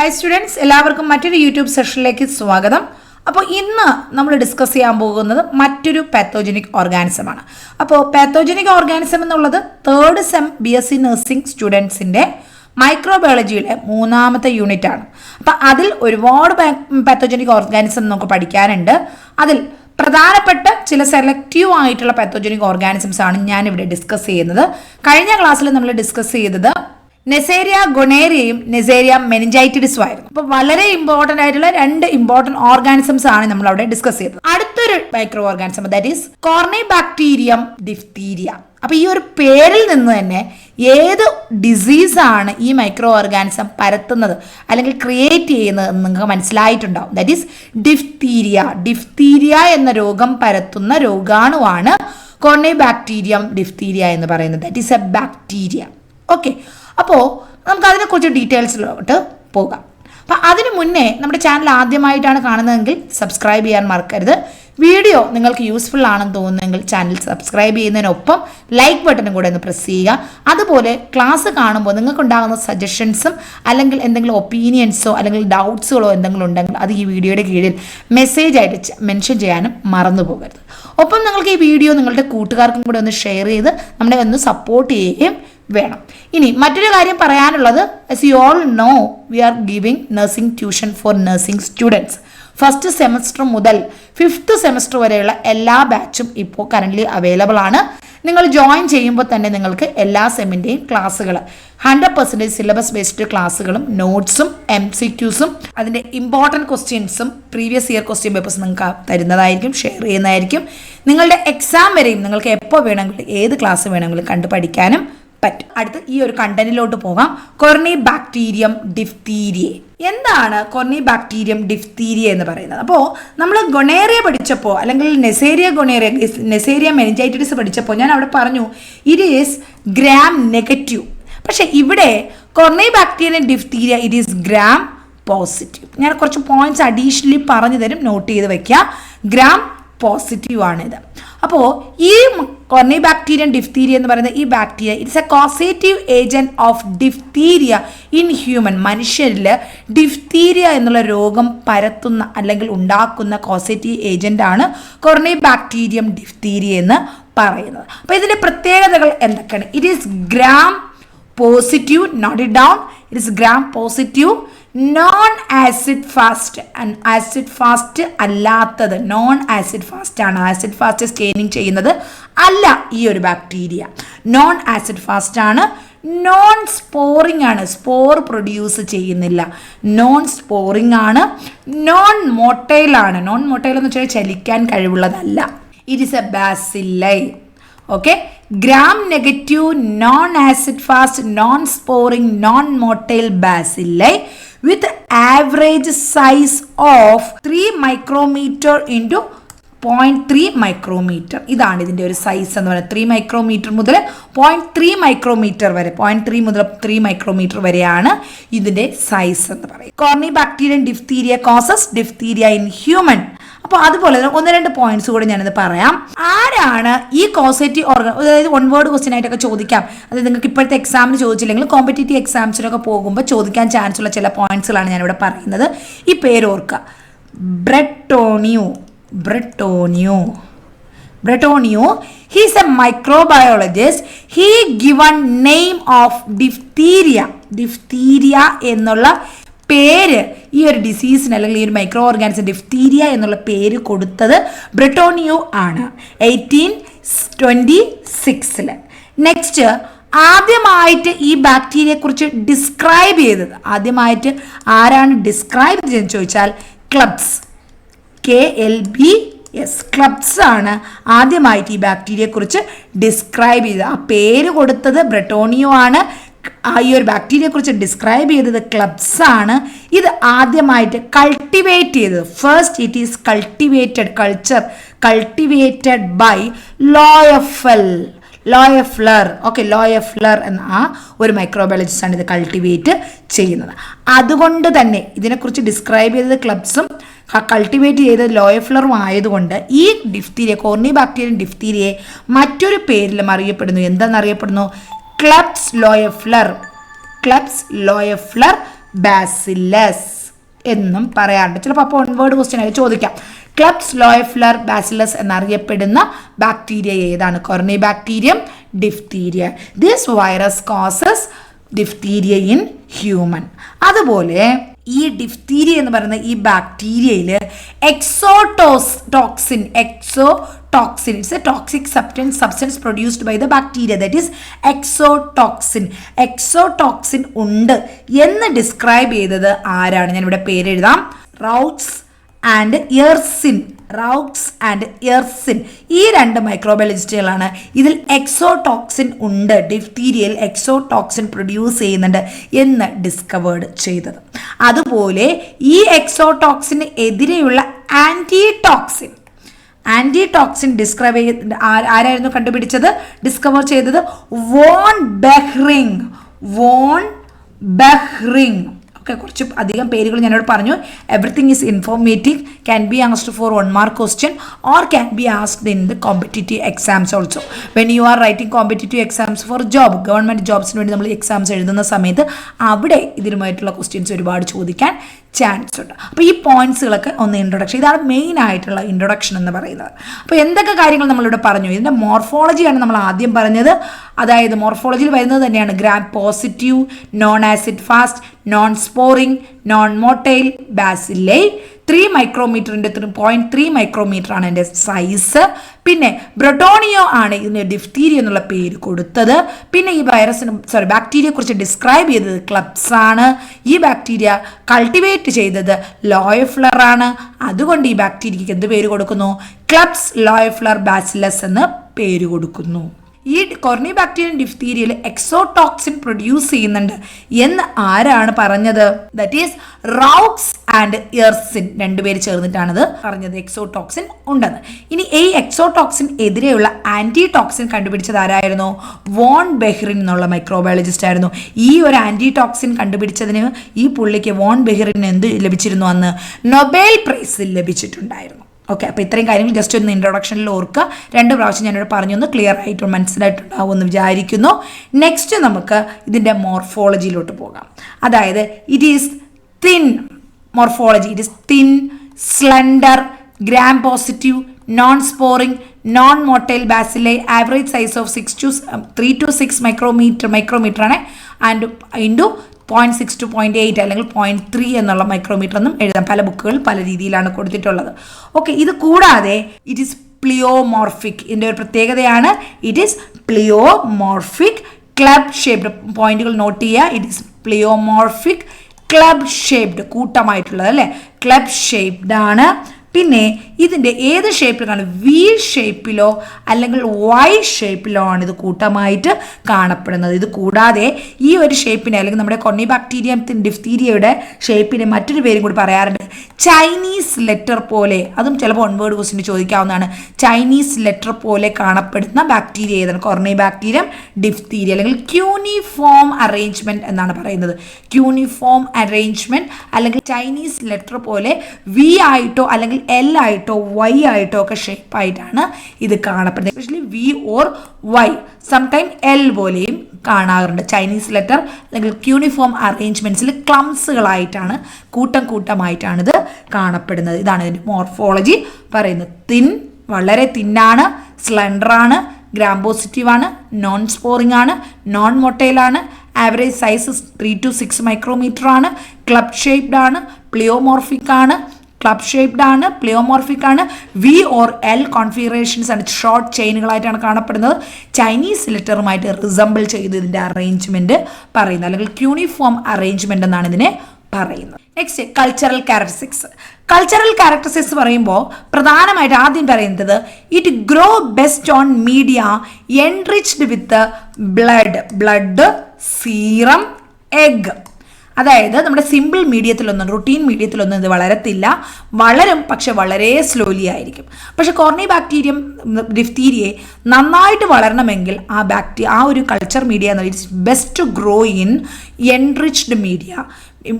Hi students, എല്ലാവർക്കും മറ്റൊരു YouTube സെഷനിലേക്ക് സ്വാഗതം. അപ്പോൾ ഇന്ന് നമ്മൾ ഡിസ്കസ് ചെയ്യാൻ പോകുന്നത് മറ്റൊരു പാത്തോജനിക് ഓർഗാനിസമാണ്. അപ്പോൾ പാത്തോജനിക് ഓർഗാനിസം എന്നുള്ളത് തേർഡ് സെം B.Sc നഴ്സിംഗ് സ്റ്റുഡൻസിൻ്റെ മൈക്രോബയോളജിയുടെ 3ാമത്തെ യൂണിറ്റ് ആണ്. അപ്പോൾ അതിൽ ഒരുപാട് പാത്തോജനിക് ഓർഗാനിസം നമുക്ക് പഠിക്കാനുണ്ട്. അതിൽ പ്രധാനപ്പെട്ട ചില സെലക്റ്റീവ് ആയിട്ടുള്ള പാത്തോജനിക് ഓർഗാനിസംസ് ആണ് ഞാനിവിടെ ഡിസ്കസ് ചെയ്യുന്നത്. കഴിഞ്ഞ ക്ലാസ്സിൽ നമ്മൾ ഡിസ്കസ് ചെയ്തത് നെസേരിയ ഗൊണേറിയയും നെസേരിയ മെനിഞ്ചൈറ്റിഡിസും ആയിരുന്നു. അപ്പോൾ വളരെ ഇമ്പോർട്ടൻ്റ് ആയിട്ടുള്ള 2 ഇമ്പോർട്ടൻറ്റ് ഓർഗാനിസംസ് ആണ് നമ്മൾ അവിടെ ഡിസ്കസ് ചെയ്തത്. അടുത്തൊരു micro organism that is Corynebacterium diphtheria. അപ്പോൾ ഈ ഒരു പേരിൽ നിന്ന് തന്നെ ഏത് ഡിസീസാണ് ഈ മൈക്രോ ഓർഗാനിസം പരത്തുന്നത് അല്ലെങ്കിൽ ക്രിയേറ്റ് ചെയ്യുന്നത് എന്ന് നിങ്ങൾക്ക് മനസ്സിലായിട്ടുണ്ടാവും. That is diphtheria. ഡിഫ്തീരിയ എന്ന രോഗം പരത്തുന്ന രോഗാണുവാണ് കോർണിബാക്ടീരിയം ഡിഫ്തീരിയ എന്ന് പറയുന്നത്. That is A bacteria. Okay, അപ്പോൾ നമുക്ക് അതിനെക്കുറിച്ച് ഡീറ്റെയിൽസിലോട്ട് പോകാം. അപ്പം അതിന് മുന്നേ നമ്മുടെ ചാനൽ ആദ്യമായിട്ടാണ് കാണുന്നതെങ്കിൽ സബ്സ്ക്രൈബ് ചെയ്യാൻ മറക്കരുത്. വീഡിയോ നിങ്ങൾക്ക് യൂസ്ഫുൾ ആണെന്ന് തോന്നുന്നെങ്കിൽ ചാനൽ സബ്സ്ക്രൈബ് ചെയ്യുന്നതിനൊപ്പം ലൈക്ക് ബട്ടണും കൂടെ ഒന്ന് പ്രസ് ചെയ്യുക. അതുപോലെ ക്ലാസ് കാണുമ്പോൾ നിങ്ങൾക്കുണ്ടാകുന്ന സജഷൻസും അല്ലെങ്കിൽ എന്തെങ്കിലും ഒപ്പീനിയൻസോ അല്ലെങ്കിൽ ഡൗട്ട്സുകളോ എന്തെങ്കിലും ഉണ്ടെങ്കിൽ അത് ഈ വീഡിയോയുടെ കീഴിൽ മെസ്സേജ് ആയിട്ട് മെൻഷൻ ചെയ്യാനും മറന്നു പോകരുത്. ഒപ്പം നിങ്ങൾക്ക് ഈ വീഡിയോ നിങ്ങളുടെ കൂട്ടുകാർക്കും കൂടെ ഒന്ന് ഷെയർ ചെയ്ത് നമ്മളെ ഒന്ന് സപ്പോർട്ട് ചെയ്യുകയും വേണം. ഇനി മറ്റൊരു കാര്യം പറയാനുള്ളത്, as you all know, we are giving nursing tuition for nursing students. First semester മുതൽ 5th സെമസ്റ്റർ വരെയുള്ള എല്ലാ ബാച്ചും ഇപ്പോൾ കറൻ്റ്ലി അവൈലബിൾ ആണ്. നിങ്ങൾ ജോയിൻ ചെയ്യുമ്പോൾ തന്നെ നിങ്ങൾക്ക് എല്ലാ സെമ്മിൻ്റെയും ക്ലാസ്സുകൾ 100% സിലബസ് ബേസ്ഡ് ക്ലാസ്സുകളും നോട്ട്സും MCQസും അതിൻ്റെ ഇമ്പോർട്ടൻറ്റ് ക്വസ്റ്റ്യൻസും പ്രീവിയസ് ഇയർ ക്വസ്റ്റ്യൻ പേപ്പേഴ്സ് നിങ്ങൾക്ക് തരുന്നതായിരിക്കും, ഷെയർ ചെയ്യുന്നതായിരിക്കും. നിങ്ങളുടെ എക്സാം വരെയും നിങ്ങൾക്ക് എപ്പോൾ വേണമെങ്കിലും ഏത് ക്ലാസ് വേണമെങ്കിലും കണ്ടു പഠിക്കാനും പറ്റും. അടുത്ത് ഈ ഒരു കണ്ടന്റിലോട്ട് പോകാം. കൊർണിബാക്ടീരിയം ഡിഫ്തീരിയ. എന്താണ് കൊർണിബാക്ടീരിയം ഡിഫ്തീരിയ എന്ന് പറയുന്നത്? അപ്പോൾ നമ്മൾ ഗൊണേറിയ പഠിച്ചപ്പോൾ അല്ലെങ്കിൽ നെസേരിയ മെനിഞ്ചൈറ്റിഡിസ് പഠിച്ചപ്പോൾ ഞാൻ അവിടെ പറഞ്ഞു ഇറ്റ് ഈസ് ഗ്രാം നെഗറ്റീവ്. പക്ഷെ ഇവിടെ Corynebacterium diphtheriae it is gram positive. ഞാൻ കുറച്ച് പോയിന്റ്സ് അഡീഷണലി പറഞ്ഞു തരും, നോട്ട് ചെയ്ത് വെക്കുക. ഗ്രാം പോസിറ്റീവ് ആണിത്. അപ്പോൾ ഈ കോർണിബാക്ടീരിയം ഡിഫ്തീരിയ എന്ന് പറയുന്ന ഈ bacteria it's A causative agent of diphtheria in human. മനുഷ്യരിൽ ഡിഫ്തീരിയ എന്നുള്ള രോഗം പരത്തുന്ന അല്ലെങ്കിൽ ഉണ്ടാക്കുന്ന കോസേറ്റീവ് ഏജന്റ് ആണ് കോർണിബാക്ടീരിയം ഡിഫ്തീരിയ എന്ന് പറയുന്നത്. അപ്പോൾ ഇതിൻ്റെ പ്രത്യേകതകൾ എന്തൊക്കെയാണ്? It is gram positive, note it down, it is gram positive, non acid fast. Acid fast അല്ലാത്തത് നോൺ ആസിഡ് ഫാസ്റ്റ് ആണ്. ആസിഡ് ഫാസ്റ്റ് സ്കാനിങ് ചെയ്യുന്നത് അല്ല ഈ ഒരു ബാക്ടീരിയ. നോൺ ആസിഡ് ഫാസ്റ്റ് ആണ്. നോൺ സ്പോറിംഗ് ആണ്, സ്പോർ പ്രൊഡ്യൂസ് ചെയ്യുന്നില്ല. നോൺ സ്പോറിംഗ് ആണ്. നോൺ മൊട്ടൈൽ ആണ്. നോൺ മൊട്ടൈൽ എന്ന് വെച്ചാൽ ചലിക്കാൻ കഴിവുള്ളതല്ല. It is a bacilli. Okay, gram negative, non acid fast, non sporing, non motile ബാസില്ലൈ with average size of 3 micrometer into 0.3 micrometer. ഇതാണ് ഇതിൻ്റെ ഒരു സൈസ് എന്ന് പറയുന്നത്. 3 മൈക്രോമീറ്റർ മുതൽ 0.3 മൈക്രോമീറ്റർ വരെ, 0.3 മുതൽ 3 മൈക്രോമീറ്റർ വരെയാണ് ഇതിൻ്റെ സൈസ് എന്ന് പറയും. Corynebacterium diphtheriae causes diphtheria in human. അപ്പോൾ അതുപോലെ 1-2 പോയിന്റ്സ് കൂടെ ഞാനിത് പറയാം. ആരാണ് ഈ കോസേറ്റീവ് ഓർഗൻ, അതായത് 1 വേർഡ് ക്വസ്റ്റ്യൻ ആയിട്ടൊക്കെ ചോദിക്കാം. അത് നിങ്ങൾക്ക് ഇപ്പോഴത്തെ എക്സാമിന് ചോദിച്ചില്ലെങ്കിൽ കോമ്പറ്റേറ്റീവ് എക്സാംസിനൊക്കെ പോകുമ്പോൾ ചോദിക്കാൻ ചാൻസ് ഉള്ള ചില പോയിന്റ്സുകളാണ് ഞാനിവിടെ പറയുന്നത്. ഈ പേര് ഓർക്കുക, ബ്രെട്ടോണിയോ. He is a microbiologist. He given name of diphtheria. Diphtheria എന്നുള്ള പേര് ഈ ഒരു ഡിസീസിന് അല്ലെങ്കിൽ ഈ ഒരു മൈക്രോ ഓർഗാനിസം ഡിഫ്തീരിയ എന്നുള്ള പേര് കൊടുത്തത് ബ്രെട്ടോണിയോ ആണ് 1826. നെക്സ്റ്റ്, ആദ്യമായിട്ട് ഈ ബാക്ടീരിയയെ കുറിച്ച് ഡിസ്ക്രൈബ് ചെയ്തത് ആദ്യമായിട്ട് ആരാണ് ഡിസ്ക്രൈബ് ചെയ്തതെന്ന് ചോദിച്ചാൽ ക്ലബ്സ്, KLBS, ക്ലബ്സ് ആണ് ആദ്യമായിട്ട് ഈ ബാക്ടീരിയയെ കുറിച്ച് ഡിസ്ക്രൈബ് ചെയ്തത്. ആ പേര് കൊടുത്തത് ബ്രെട്ടോണിയോ ആണ്. ഈ ഒരു ബാക്ടീരിയയെ കുറിച്ച് ഡിസ്ക്രൈബ് ചെയ്തത് ക്ലബ്സ് ആണ്. ഇത് ആദ്യമായിട്ട് കൾട്ടിവേറ്റ് ചെയ്തത്, first it is cultivated by Loeffler. Okay, Loeffler എന്ന ആ ഒരു മൈക്രോബയോളജിസ്റ്റ് ആണ് ഇത് കൾട്ടിവേറ്റ് ചെയ്യുന്നത്. അതുകൊണ്ട് തന്നെ ഇതിനെക്കുറിച്ച് ഡിസ്ക്രൈബ് ചെയ്തത് ക്ലബ്സും കൾട്ടിവേറ്റ് ചെയ്തത് ലോയഫ്ലറും ആയതുകൊണ്ട് ഈ ഡിഫ്തീരിയ, കോർണിബാക്ടീരിയം ഡിഫ്തീരിയയെ മറ്റൊരു പേരിലും അറിയപ്പെടുന്നു. എന്താണെന്നറിയപ്പെടുന്നു? ക്ലബ്സ് ലോയഫ്ലർ ബാസിലസ് എന്നും പറയാറുണ്ട്. ചിലപ്പോൾ അപ്പോൾ വൺ വേർഡ് ക്വസ്റ്റ്യൻ ആയി ചോദിക്കാം. ക്ലബ്സ് ലോയഫ്ലർ ബാസിലസ് എന്നറിയപ്പെടുന്ന ബാക്ടീരിയ ഏതാണ്? Corynebacterium diphtheriae. This virus causes diphtheria in human. അതുപോലെ ഈ ഡിഫ്തീരിയ എന്ന് പറയുന്ന ഈ ബാക്ടീരിയയിൽ exotoxin it's a toxic substance produced by the bacteria, that is exotoxin ഉണ്ട് എന്ന് ഡിസ്ക്രൈബ് ചെയ്തത് ആരാണ്? ഞാൻ ഇവിടെ പേര് എഴുതാം. റൗട്ട്സ് ആൻഡ് എർസിൻ ഈ രണ്ട് മൈക്രോബയോളജിസ്റ്റുകളാണ് ഇതിൽ എക്സോടോക്സിൻ ഉണ്ട്, ഡിഫ്തീരിയയിൽ എക്സോടോക്സിൻ പ്രൊഡ്യൂസ് ചെയ്യുന്നുണ്ട് എന്ന് ഡിസ്കവേർഡ് ചെയ്തത്. അതുപോലെ ഈ എക്സോടോക്സിന് എതിരെയുള്ള ആന്റിടോക്സിൻ ഡിസ്ക്രൈബ് ചെയ്ത് ആരായിരുന്നു കണ്ടുപിടിച്ചത്, ഡിസ്കവർ ചെയ്തത്? വോൺ ബെഹ്റിംഗ്. ഓക്കെ, കുറച്ച് അധികം പേരുകൾ ഞാനോട് പറഞ്ഞു. Everything is informative, can be asked four 1 mark question or can be asked in the competitive exams also. When you are writing competitive exams for government ജോബ്സിന് വേണ്ടി നമ്മൾ എക്സാംസ് എഴുതുന്ന സമയത്ത് അവിടെ ഇതിനുമായിട്ടുള്ള ക്വസ്റ്റ്യൻസ് ഒരുപാട് ചോദിക്കാൻ ചാൻസ് ഉണ്ട്. അപ്പോൾ ഈ പോയിന്റ്സുകളൊക്കെ ഒന്ന് ഇൻട്രൊഡക്ഷൻ, ഇതാണ് മെയിൻ ആയിട്ടുള്ള ഇൻട്രൊഡക്ഷൻ എന്ന് പറയുന്നത്. അപ്പോൾ എന്തൊക്കെ കാര്യങ്ങൾ നമ്മളിവിടെ പറഞ്ഞു? ഇതിൻ്റെ മോർഫോളജിയാണ് നമ്മൾ ആദ്യം പറഞ്ഞത്. അതായത് മോർഫോളജിയിൽ വരുന്നത് തന്നെയാണ് gram positive, non acid fast, non sporing, non motile bacilli. 3 മൈക്രോമീറ്ററിൻ്റെ 0.3 മൈക്രോമീറ്റർ ആണ് എൻ്റെ സൈസ്. പിന്നെ ബ്രൊട്ടോണിയോ ആണ് ഇതിന് ഡിഫ്തീരിയ എന്നുള്ള പേര് കൊടുത്തത്. പിന്നെ ഈ ബാക്ടീരിയയെ കുറിച്ച് ഡിസ്ക്രൈബ് ചെയ്തത് ക്ലബ്സ് ആണ്. ഈ ബാക്ടീരിയ കൾട്ടിവേറ്റ് ചെയ്തത് ലോയഫ്ലർ ആണ്. അതുകൊണ്ട് ഈ ബാക്ടീരിയക്ക് എന്ത് പേര് കൊടുക്കുന്നു? ക്ലബ്സ് ലോയഫ്ലർ ബാസിലസ് എന്ന് പേര് കൊടുക്കുന്നു. ഈ കൊറിനെബാക്ടീരിയം ഡിഫ്തീരിയയിൽ എക്സോടോക്സിൻ പ്രൊഡ്യൂസ് ചെയ്യുന്നുണ്ട് എന്ന് ആരാണ് പറഞ്ഞത്? ദാറ്റ് ഈസ് റൗട്ട്സ് ആൻഡ് എർസിൻ, രണ്ടുപേര് ചേർന്നിട്ടാണത് പറഞ്ഞത് എക്സോടോക്സിൻ ഉണ്ടെന്ന്. ഇനി ഈ എക്സോടോക്സിൻ എതിരെയുള്ള ആന്റിടോക്സിൻ കണ്ടുപിടിച്ചത് ആരായിരുന്നു? വോൺ ബെഹ്റിൻ എന്നുള്ള മൈക്രോബയോളജിസ്റ്റ് ആയിരുന്നു. ഈ ഒരു ആന്റിടോക്സിൻ കണ്ടുപിടിച്ചതിന് ഈ പുള്ളിക്ക് വോൺ ബെഹ്റിന് എന്ത് ലഭിച്ചിരുന്നു? അന്ന് നൊബേൽ പ്രൈസ് ലഭിച്ചിട്ടുണ്ടായിരുന്നു. ഓക്കെ, അപ്പോൾ ഇത്രയും കാര്യങ്ങൾ ജസ്റ്റ് ഒന്ന് ഇൻട്രൊഡക്ഷനിൽ ഓർക്കുക. 2 പ്രാവശ്യം ഞാനിവിടെ പറഞ്ഞൊന്ന് ക്ലിയർ ആയിട്ട് മനസ്സിലായിട്ടുണ്ടാവും എന്ന് വിചാരിക്കുന്നു. നെക്സ്റ്റ് നമുക്ക് ഇതിൻ്റെ മോർഫോളജിയിലോട്ട് പോകാം. അതായത് it is thin morphology. It is thin, slender, gram positive, non sporing, non motile bacilli, average size of 3 to 6 micrometre ആണ്. ആൻഡ് ഇൻറ്റു 0.6 to 0.8 അല്ലെങ്കിൽ 0.3 എന്നുള്ള മൈക്രോമീറ്റർ എന്നും എഴുതാം. പല ബുക്കുകൾ പല രീതിയിലാണ് കൊടുത്തിട്ടുള്ളത്. ഓക്കെ, ഇത് കൂടാതെ ഇറ്റ് ഈസ് പ്ലിയോമോർഫിക്. ഇതിൻ്റെ ഒരു പ്രത്യേകതയാണ് it is pleomorphic club shaped. പോയിന്റുകൾ നോട്ട് ചെയ്യുക. It is pleomorphic club shaped, കൂട്ടമായിട്ടുള്ളത് അല്ലേ, ക്ലബ് ഷേപ്ഡ് ആണ്. പിന്നെ ഇതിൻ്റെ ഏത് ഷേപ്പിലാണ്? വി ഷേപ്പിലോ അല്ലെങ്കിൽ വൈ ഷേപ്പിലോ ആണ് ഇത് കൂട്ടമായിട്ട് കാണപ്പെടുന്നത്. ഇത് കൂടാതെ ഈ ഒരു ഷേപ്പിനെ അല്ലെങ്കിൽ നമ്മുടെ കൊറിനെബാക്ടീരിയം ഡിഫ്തീരിയയുടെ ഷേപ്പിനെ മറ്റൊരു പേരും കൂടി പറയാറുണ്ട്, ചൈനീസ് ലെറ്റർ പോലെ. അതും ചിലപ്പോൾ 1 word ക്വസ്റ്റ്യൻ ചോദിക്കാവുന്നതാണ്. ചൈനീസ് ലെറ്റർ പോലെ കാണപ്പെടുന്ന ബാക്ടീരിയ ഏതാണ്? കൊറിനെബാക്ടീരിയം ഡിഫ്തീരിയ, അല്ലെങ്കിൽ ക്യൂണിഫോം അറേഞ്ച്മെന്റ് എന്നാണ് പറയുന്നത്. ക്യൂണിഫോം അറേഞ്ച്മെന്റ് അല്ലെങ്കിൽ ചൈനീസ് ലെറ്റർ പോലെ വി ആയിട്ടോ അല്ലെങ്കിൽ എൽ ആയിട്ടോ വൈ ആയിട്ടോ ഒക്കെ ഷേപ്പായിട്ടാണ് ഇത് കാണപ്പെടുന്നത്. Especially V or Y, sometime L പോലെയും കാണാറുണ്ട്. ചൈനീസ് ലെറ്റർ അല്ലെങ്കിൽ ക്യൂണിഫോം അറേഞ്ച്മെന്റ്സിൽ ക്ലംസുകളായിട്ടാണ്, കൂട്ടമായിട്ടാണ് ഇത് കാണപ്പെടുന്നത്. ഇതാണ് ഇതിൻ്റെ മോർഫോളജി പറയുന്നത്. തിൻ, വളരെ തിന്നാണ്, സ്ലെൻഡർ ആണ്, ഗ്രാം പോസിറ്റീവ് ആണ്, നോൺ സ്പോറിംഗ് ആണ്, നോൺ മൊട്ടൈൽ ആണ്, ആവറേജ് സൈസ് 3 to 6 മൈക്രോമീറ്റർ ആണ്, ക്ലബ് ഷേപ്ഡ് ആണ്, പ്ലിയോമോർഫിക് ആണ്, പ്ലിയോമോർഫിക് ആണ്, വി ഓർ എൽ കോൺഫിഗറേഷൻസ് ആണ്, ഷോർട്ട് ചെയിനുകളായിട്ടാണ് കാണപ്പെടുന്നത്. ചൈനീസ് ലെറ്ററുമായിട്ട് റിസംബിൾ ചെയ്ത് ഇതിൻ്റെ അറേഞ്ച്മെന്റ് പറയുന്നത്, അല്ലെങ്കിൽ ക്യൂണിഫോം അറേഞ്ച്മെന്റ് എന്നാണ് ഇതിനെ പറയുന്നത്. നെക്സ്റ്റ് കൾച്ചറൽ ക്യാരക്ടറിസ്റ്റിക്സ് പറയുമ്പോൾ പ്രധാനമായിട്ട് ആദ്യം പറയുന്നത് it grow best on media enriched with blood, serum, egg. അതായത് നമ്മുടെ സിമ്പിൾ മീഡിയത്തിലൊന്നും റുട്ടീൻ മീഡിയത്തിലൊന്നും ഇത് വളരത്തില്ല. വളരും, പക്ഷെ വളരെ സ്ലോലി ആയിരിക്കും. പക്ഷെ കൊറിനെബാക്ടീരിയം ഡിഫ്തീരിയയെ നന്നായിട്ട് വളരണമെങ്കിൽ ആ ഒരു കൾച്ചർ മീഡിയ എന്ന് പറയുന്നത് best to grow in enriched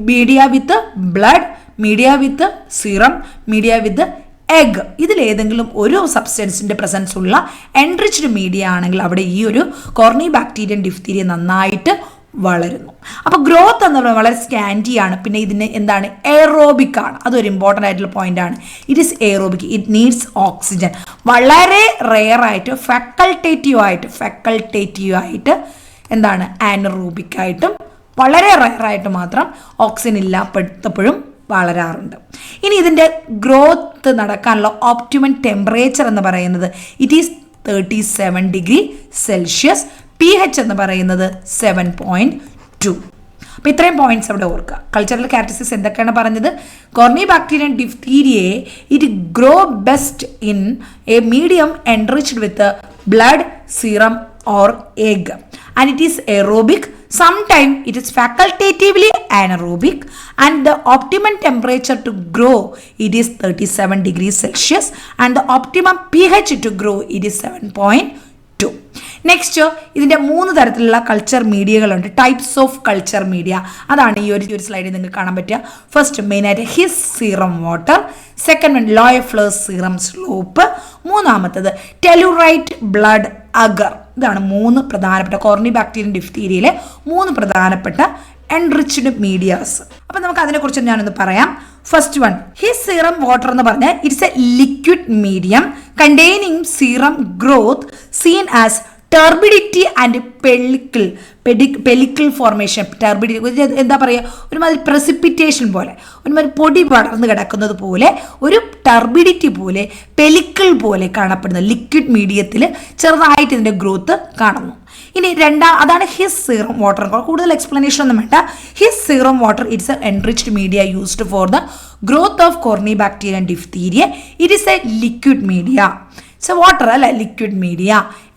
media with blood, media with serum, media with egg. ഇതിലേതെങ്കിലും ഒരു സബ്സ്റ്റൻസിൻ്റെ പ്രസൻസ് ഉള്ള എൻറിച്ച്ഡ് മീഡിയ ആണെങ്കിൽ അവിടെ ഈ ഒരു കൊറിനെബാക്ടീരിയം ഡിഫ്തീരിയ നന്നായിട്ട് വളരുന്നു. അപ്പോൾ ഗ്രോത്ത് എന്ന് പറയുന്നത് വളരെ സ്കാൻറ്റി ആണ്. പിന്നെ ഇതിന് എന്താണ്, എയറോബിക് ആണ്. അതൊരു ഇമ്പോർട്ടൻ്റ് ആയിട്ടുള്ള പോയിന്റ് ആണ്. It is aerobic, it needs oxygen. വളരെ റെയർ ആയിട്ട് ഫാക്കൾട്ടേറ്റീവ് ആയിട്ട് എന്താണ്, ആനറോബിക് ആയിട്ടും വളരെ റെയർ ആയിട്ട് മാത്രം ഓക്സിജൻ ഇല്ലാത്തപ്പോഴും വളരാറുണ്ട്. ഇനി ഇതിൻ്റെ ഗ്രോത്ത് നടക്കാനുള്ള ഓപ്റ്റിമം ടെമ്പറേച്ചർ എന്ന് പറയുന്നത് it is 37 degree Celsius. pH എന്ന് പറയുന്നത് 7.2. അപ്പോൾ ഇത്രയും പോയിന്റ്സ് അവിടെ ഓർക്കുക. കൾച്ചറൽ ക്യാരക്ടറിസ്റ്റിക്സ് എന്തൊക്കെയാണ് പറഞ്ഞത്? Corynebacterium diphtheriae it grow best in a medium enriched with blood, serum or egg, and it is aerobic. Sometimes it is facultatively anaerobic, and the optimum temperature to grow it is 37 degrees Celsius, and the optimum pH to grow it is 7.2. Next ഇതിൻ്റെ 3 തരത്തിലുള്ള culture മീഡിയകളുണ്ട്. Types of culture media, അതാണ് ഈ ഒരു സ്ലൈഡിൽ നിങ്ങൾക്ക് കാണാൻ പറ്റുക. ഫസ്റ്റ് മെയിനായിട്ട് Hiss serum water, second one Loeffler's serum slope, മൂന്നാമത്തത് ടെലുറൈറ്റ് ബ്ലഡ് അഗർ. ഇതാണ് 3 പ്രധാനപ്പെട്ട Corynebacterium diphtheriaയിലെ 3 പ്രധാനപ്പെട്ട എൻറിച്ച്ഡ് മീഡിയാസ്. അപ്പം നമുക്ക് അതിനെക്കുറിച്ച് ഞാനൊന്ന് പറയാം. First one, Hiss serum water എന്ന് പറഞ്ഞാൽ it's a liquid medium containing serum growth seen as turbidity and pellicle formation. Turbidity എന്താ പറയുക, ഒരുമാതിരി പ്രസിപ്പിറ്റേഷൻ പോലെ, ഒരുമാതിരി പൊടി പടർന്ന് കിടക്കുന്നത് പോലെ, ഒരു ടർബിഡിറ്റി പോലെ, പെലിക്കിൾ പോലെ കാണപ്പെടുന്ന ലിക്വിഡ് മീഡിയത്തിൽ ചെറുതായിട്ട് ഇതിൻ്റെ ഗ്രോത്ത് കാണുന്നു. ഇനി അതാണ് ഹിസ് സീറം വാട്ടർ. കൂടുതൽ എക്സ്പ്ലനേഷൻ ഒന്നും വേണ്ട. His serum water it's A enriched media used for the growth of Corynebacterium diphtheria. It is A liquid media. So water അല്ല, ലിക്വിഡ് മീഡിയ.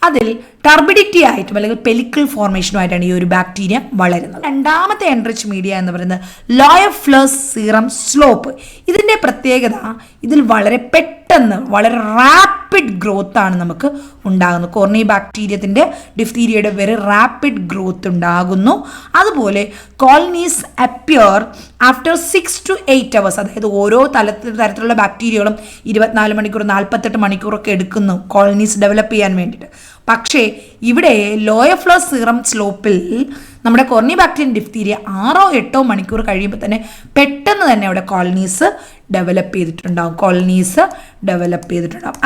അതിൽ ടർബിഡിറ്റി ആയിട്ടും അല്ലെങ്കിൽ പെലിക്കിൾ ഫോർമേഷനുമായിട്ടാണ് ഈ ഒരു ബാക്ടീരിയ വളരുന്നത്. രണ്ടാമത്തെ എൻറിച്ച് മീഡിയ എന്ന് പറയുന്നത് ലോയഫ്ലേഴ്സ് സീറം സ്ലോപ്പ്. ഇതിൻ്റെ പ്രത്യേകത ഇതിൽ വളരെ പെട്ടെന്ന് വളരെ റാപ്പിഡ് ഗ്രോത്ത് ആണ് നമുക്ക് ഉണ്ടാകുന്നത്. Corynebacteriumത്തിൻ്റെ ഡിഫ്തീരിയയുടെ വെരി റാപ്പിഡ് ഗ്രോത്ത് ഉണ്ടാകുന്നു. അതുപോലെ colonies appear after 6 to 8 hours. അതായത് ഓരോ തരത്തിലുള്ള ബാക്ടീരിയകളും 24 മണിക്കൂർ 48 മണിക്കൂറൊക്കെ എടുക്കുന്നു കോളനീസ് ഡെവലപ്പ് ചെയ്യാൻ വേണ്ടിയിട്ട്. പക്ഷേ ഇവിടെ ലോയഫ്ലേഴ്സ് സീറം സ്ലോപ്പിൽ നമ്മുടെ Corynebacterium diphtheria 6 or 8 മണിക്കൂർ കഴിയുമ്പോൾ തന്നെ പെട്ടെന്ന് തന്നെ അവിടെ കോളനീസ് ഡെവലപ്പ് ചെയ്തിട്ടുണ്ടാകും.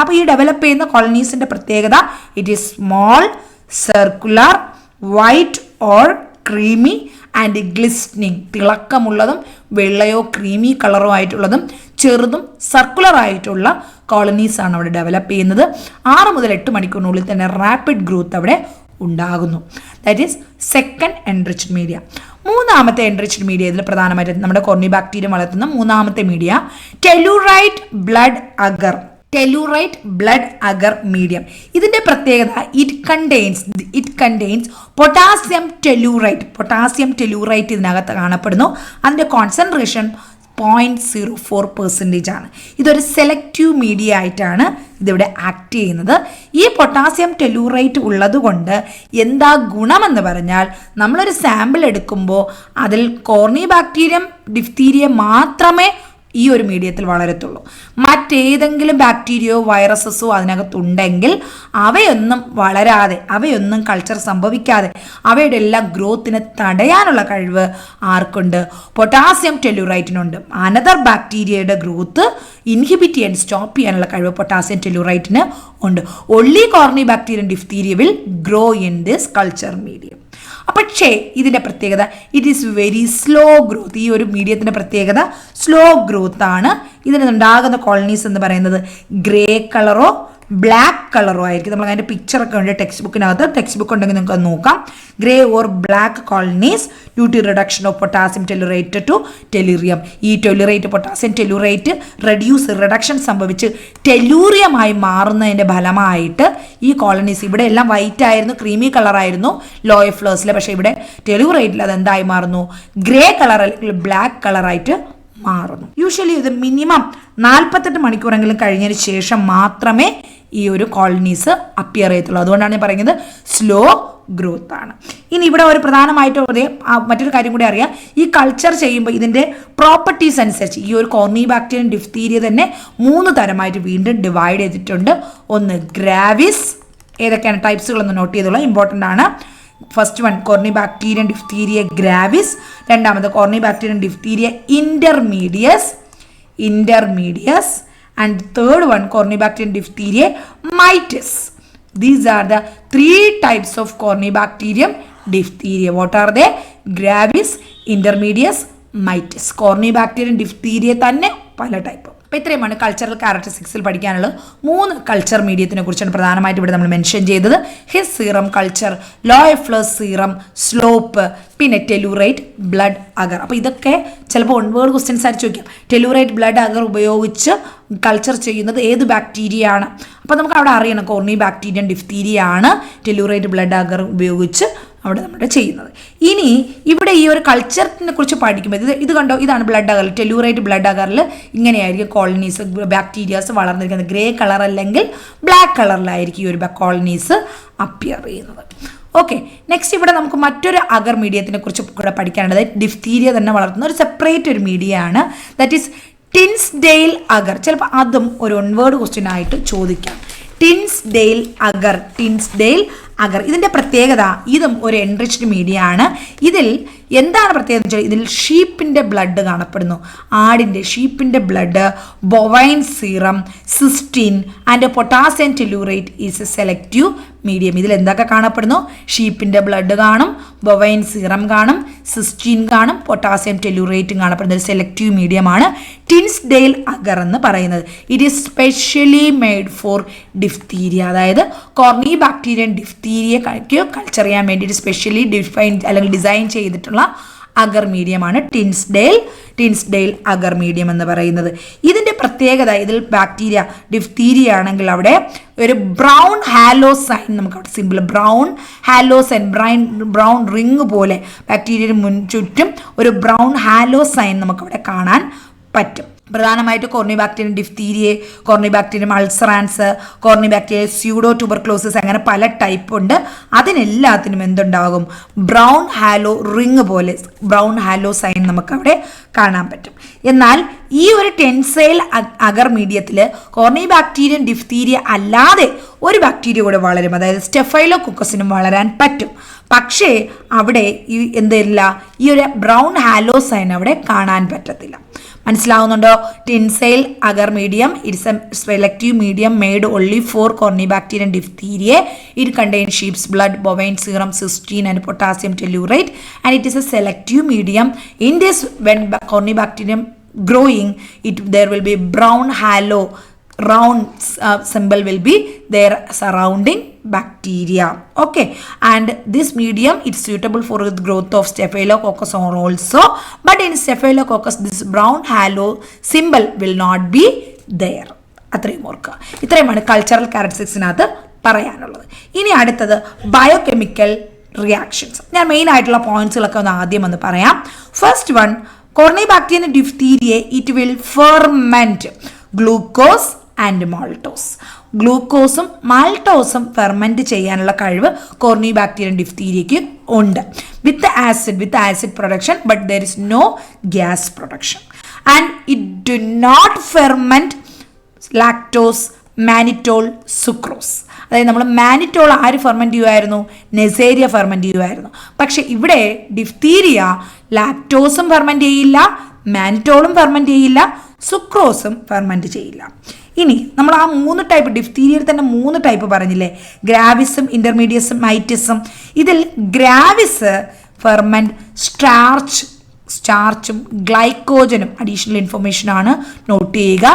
അപ്പോൾ ഈ ഡെവലപ്പ് ചെയ്യുന്ന കോളനീസിൻ്റെ പ്രത്യേകത it is small, circular, white or creamy and glistening. തിളക്കമുള്ളതും വെള്ളയോ ക്രീമി കളറോ ആയിട്ടുള്ളതും ചെറുതും സർക്കുലർ ആയിട്ടുള്ള കോളനീസാണ് അവിടെ ഡെവലപ്പ് ചെയ്യുന്നത്. 6 മുതൽ 8 മണിക്കൂറിനുള്ളിൽ തന്നെ റാപ്പിഡ് ഗ്രോത്ത് അവിടെ ഉണ്ടാകുന്നു. That is second enriched media. മൂന്നാമത്തെ എൻറിച്ച്ഡ് മീഡിയ ഇതിൽ പ്രധാനമായിട്ടും നമ്മുടെ Corynebacterium വളർത്തുന്ന മൂന്നാമത്തെ മീഡിയ ടെലുറൈറ്റ് ബ്ലഡ് അഗർ മീഡിയം. ഇതിൻ്റെ പ്രത്യേകത ഇറ്റ് കണ്ടെയ്ൻസ് പൊട്ടാസ്യം ടെലൂറൈറ്റ് ഇതിനകത്ത് കാണപ്പെടുന്നു. അതിൻ്റെ കോൺസെൻട്രേഷൻ 0.04% ആണ്. ഇതൊരു സെലക്റ്റീവ് മീഡിയ ആയിട്ടാണ് ഇതിവിടെ ആക്ട് ചെയ്യുന്നത്. ഈ പൊട്ടാസ്യം ടെലൂറൈറ്റ് ഉള്ളത് കൊണ്ട് എന്താ ഗുണമെന്ന് പറഞ്ഞാൽ, നമ്മളൊരു സാമ്പിൾ എടുക്കുമ്പോൾ അതിൽ Corynebacterium diphtheria മാത്രമേ ഈ ഒരു മീഡിയത്തിൽ വളരത്തുള്ളൂ. മറ്റേതെങ്കിലും ബാക്ടീരിയയോ വൈറസസോ അതിനകത്തുണ്ടെങ്കിൽ അവയൊന്നും വളരാതെ, അവയൊന്നും കൾച്ചർ സംഭവിക്കാതെ അവയുടെ എല്ലാ ഗ്രോത്തിനെ തടയാനുള്ള കഴിവ് ആർക്കുണ്ട്? പൊട്ടാസ്യം ടെലൂറൈറ്റിനുണ്ട്. അനദർ ബാക്ടീരിയയുടെ ഗ്രോത്ത് ഇൻഹിബിറ്റ് ചെയ്യാൻ, സ്റ്റോപ്പ് ചെയ്യാനുള്ള കഴിവ് പൊട്ടാസ്യം ടെലൂറൈറ്റിന് ഉണ്ട്. Only Corynebacterium diphtheria will grow in this culture medium. പക്ഷേ ഇതിൻ്റെ പ്രത്യേകത it is very slow growth. ഈ ഒരു മീഡിയത്തിൻ്റെ പ്രത്യേകത സ്ലോ ഗ്രോത്ത് ആണ്. ഇതിനുണ്ടാകുന്ന കോളനീസ് എന്ന് പറയുന്നത് ഗ്രേ കളറോ ബ്ലാക്ക് കളറോ ആയിരിക്കും. നമ്മൾ അതിൻ്റെ പിക്ചറൊക്കെ ഉണ്ട് ടെക്സ്റ്റ് ബുക്ക് ഉണ്ടെങ്കിൽ നിങ്ങൾക്ക് നോക്കാം. Grey or black colonies due to reduction of potassium tellurite to tellurium. ഈ പൊട്ടാസ്യം ടെലൂറൈറ്റ് റിഡക്ഷൻ സംഭവിച്ച് ടെലൂറിയമായി മാറുന്നതിൻ്റെ ഫലമായിട്ട് ഈ കോളനീസ്, ഇവിടെ എല്ലാം വൈറ്റ് ആയിരുന്നു, ക്രീമി കളറായിരുന്നു ലോയഫ്ലേഴ്സിലെ, പക്ഷേ ഇവിടെ ടെലൂറൈറ്റിൽ അതെന്തായി മാറുന്നു? ഗ്രേ കളർ അല്ലെങ്കിൽ ബ്ലാക്ക് കളറായിട്ട് മാറുന്നു. യൂഷ്വലി ഇത് മിനിമം 48 മണിക്കൂറെങ്കിലും കഴിഞ്ഞതിന് ശേഷം മാത്രമേ ഈ ഒരു കോളനീസ് അപ്പിയർ ചെയ്യത്തുള്ളൂ. അതുകൊണ്ടാണ് ഞാൻ പറയുന്നത് സ്ലോ ഗ്രോത്ത് ആണ്. ഇനി ഇവിടെ ഒരു പ്രധാനമായിട്ട് മറ്റൊരു കാര്യം കൂടി അറിയാം. ഈ കൾച്ചർ ചെയ്യുമ്പോൾ ഇതിൻ്റെ പ്രോപ്പർട്ടീസ് അനുസരിച്ച് ഈ ഒരു Corynebacterium diphtheria തന്നെ 3 തരമായിട്ട് വീണ്ടും ഡിവൈഡ് ചെയ്തിട്ടുണ്ട്. ഒന്ന് ഗ്രാവിസ്, ഏതൊക്കെയാണ് ടൈപ്സുകളൊന്ന് നോട്ട് ചെയ്തോളാം, ഇമ്പോർട്ടൻ്റ് ആണ്. First one Corynebacterium Diphtheria gravis, രണ്ടാമത് Corynebacterium Diphtheria intermedius, and third one Corynebacterium Diphtheria mitis. These are the three types of Corynebacterium Diphtheria. What are they? Gravis, intermedius, mitis. Corynebacterium Diphtheria തന്നെ പല type. അപ്പോൾ ഇത്രയുമാണ് cultural ക്യാരക്ടറിസ്റ്റിക്സിൽ പഠിക്കാനുള്ളത്. 3 culture മീഡിയത്തിനെ കുറിച്ചാണ് പ്രധാനമായിട്ട് ഇവിടെ നമ്മൾ മെൻഷൻ ചെയ്തത്. Hiss serum culture, Loeffler's serum, slope, പിന്നെ ടെലൂറേറ്റ് ബ്ലഡ് അഗർ. അപ്പോൾ ഇതൊക്കെ ചിലപ്പോൾ ഒൺവേർഡ് ക്വസ്റ്റ്യൻസ് ആയിട്ട് ചോദിക്കാം. ടെലൂറേറ്റ് ബ്ലഡ് അഗർ ഉപയോഗിച്ച് കൾച്ചർ ചെയ്യുന്നത് ഏത് ബാക്ടീരിയ ആണ്? അപ്പോൾ നമുക്ക് അവിടെ അറിയണം Corynebacterium Diphtheria ആണ് ടെലൂറേറ്റ് ബ്ലഡ് അഗർ ഉപയോഗിച്ച് അവിടെ നമ്മുടെ ചെയ്യുന്നത്. ഇനി ഇവിടെ ഈ ഒരു കൾച്ചറിനെ കുറിച്ച് പഠിക്കുമ്പോൾ ഇത് കണ്ടോ, ഇതാണ് ബ്ലഡ് അഗർ. ടെലൂറേറ്റ് ബ്ലഡ് അഗറിൽ ഇങ്ങനെയായിരിക്കും കോളനീസ്, ബാക്ടീരിയാസ് വളർന്നിരിക്കുന്നത്. ഗ്രേ കളർ അല്ലെങ്കിൽ ബ്ലാക്ക് കളറിലായിരിക്കും ഈ ഒരു കോളനീസ് അപ്പിയർ ചെയ്യുന്നത്. ഓക്കെ, നെക്സ്റ്റ് ഇവിടെ നമുക്ക് മറ്റൊരു അഗർ മീഡിയത്തിനെ കുറിച്ച് കൂടെ പഠിക്കാനുള്ളത്. ഡിഫ്തീരിയ തന്നെ വളർത്തുന്ന ഒരു സെപ്പറേറ്റ് ഒരു മീഡിയ ആണ്. ദാറ്റ് ഈസ് ടിൻസ്ഡെയിൽ അഗർ. ചിലപ്പോൾ അതും ഒരു ഒൺവേർഡ് ക്വസ്റ്റ്യൻ ആയിട്ട് ചോദിക്കാം. ടിൻസ്ഡെയിൽ അഗർ ഇതിൻ്റെ പ്രത്യേകത, ഇതും ഒരു എൻറിച്ച്ഡ് മീഡിയ ആണ്. ഇതിൽ എന്താണ് പ്രത്യേകത വെച്ചാൽ ഇതിൽ ഷീപ്പിൻ്റെ ബ്ലഡ് കാണപ്പെടുന്നു. ഷീപ്പിൻ്റെ blood, bovine serum, cystine and potassium tellurite is a selective medium. ഇതിൽ എന്തൊക്കെ കാണപ്പെടുന്നു? ഷീപ്പിൻ്റെ ബ്ലഡ് കാണും, ബൊവൈൻ സീറം കാണും, സിസ്റ്റീൻ കാണും, പൊട്ടാസ്യം ടെലൂറേറ്റും കാണപ്പെടുന്ന ഒരു സെലക്റ്റീവ് മീഡിയമാണ് ടിൻസ്ഡെയിൽ അഗർ എന്ന് പറയുന്നത്. It is specially made for diphtheria. അതായത് Corynebacterium Diphtheria കൾച്ചർ ചെയ്യാൻ വേണ്ടിയിട്ട് സ്പെഷ്യലി അല്ലെങ്കിൽ ഡിസൈൻ ചെയ്തിട്ടുള്ള അഗർ മീഡിയമാണ് ടിൻസ്ഡെയിൽ അഗർ മീഡിയം എന്ന് പറയുന്നത്. ഇതിൻ്റെ പ്രത്യേകത, ഇതിൽ ബാക്ടീരിയ ഡിഫ്തീരിയ ആണെങ്കിൽ അവിടെ ഒരു ബ്രൗൺ ഹാലോ സൈൻ, നമുക്ക് അവിടെ simple brown halo sign, brown ring പോലെ ബാക്ടീരിയയുടെ ചുറ്റും ഒരു ബ്രൗൺ ഹാലോ സൈൻ നമുക്കവിടെ കാണാൻ പറ്റും. പ്രധാനമായിട്ട് Corynebacterium Diphtheria, Corynebacterium ulcerans, Corynebacterium pseudotuberculosis, അങ്ങനെ പല ടൈപ്പ് ഉണ്ട്. അതിനെല്ലാത്തിനും എന്തുണ്ടാകും? ബ്രൗൺ ഹാലോ റിങ് പോലെ ബ്രൗൺ ഹാലോ സൈൻ നമുക്കവിടെ കാണാൻ പറ്റും. എന്നാൽ ഈ ഒരു ടെൻസൈൽ അഗർ മീഡിയത്തിൽ Corynebacterium Diphtheria അല്ലാതെ ഒരു ബാക്ടീരിയ കൂടെ വളരും. അതായത് സ്റ്റെഫൈലോകോക്കസിനും വളരാൻ പറ്റും. പക്ഷേ അവിടെ എന്തില്ല, ഈ ഒരു ബ്രൗൺ ഹാലോ സൈൻ അവിടെ കാണാൻ പറ്റത്തില്ല. മനസ്സിലാവുന്നുണ്ടോ? Tinsdale agar medium, it's a selective medium made only for Corynebacterium Diphtheria. It contains sheep's blood, bovine serum, cysteine and potassium tellurate, and it is a selective medium. In this, when Corynebacterium growing, there will be brown halo, round symbol will be there surrounding bacteria. Okay, and this medium is suitable for the growth of staphylococcus also, but in staphylococcus this brown halo symbol will not be there. അത്രയും ഓർക്കുക. ഇത്രയുമാണ് cultural ക്യാരക്ടറിസ്റ്റിക്സിനകത്ത് പറയാനുള്ളത്. ഇനി അടുത്തത് biochemical reactions. ഞാൻ main ആയിട്ടുള്ള പോയിന്റ്സുകളൊക്കെ ആദ്യം ഒന്ന് പറയാം. First one, Corynebacterium Diphtheria, it will ferment glucose and maltose. ഗ്ലൂക്കോസും മാൾട്ടോസും ഫെർമെൻറ്റ് ചെയ്യാനുള്ള കഴിവ് Corynebacterium Diphtheriaക്ക് ഉണ്ട്. With acid production, but there is no gas production. And it do not ferment lactose, mannitol, sucrose. അതായത് നമ്മൾ മാനിറ്റോൾ ആര് ഫെർമെൻറ്റ് ചെയ്യുമായിരുന്നു? നെസേരിയ ഫെർമെൻറ്റ് ചെയ്യുമായിരുന്നു. പക്ഷെ ഇവിടെ ഡിഫ്തീരിയ ലാക്ടോസും ഫെർമെൻറ്റ് ചെയ്യില്ല, മാനിറ്റോളും ഫെർമെൻറ്റ് ചെയ്യില്ല, സുക്രോസും ഫെർമെൻറ്റ് ചെയ്യില്ല. ഇനി നമ്മൾ ആ 3 ടൈപ്പ്, ഡിഫ്തീരിയയിൽ തന്നെ 3 ടൈപ്പ് പറഞ്ഞില്ലേ, ഗ്രാവിസും ഇന്റർമീഡിയസും മൈറ്റിസും. ഇതിൽ ഗ്രാവിസ് ഫെർമെൻറ്റ് സ്റ്റാർച്ചും ഗ്ലൈക്കോജനും. അഡീഷണൽ ഇൻഫർമേഷൻ ആണ്, നോട്ട് ചെയ്യുക.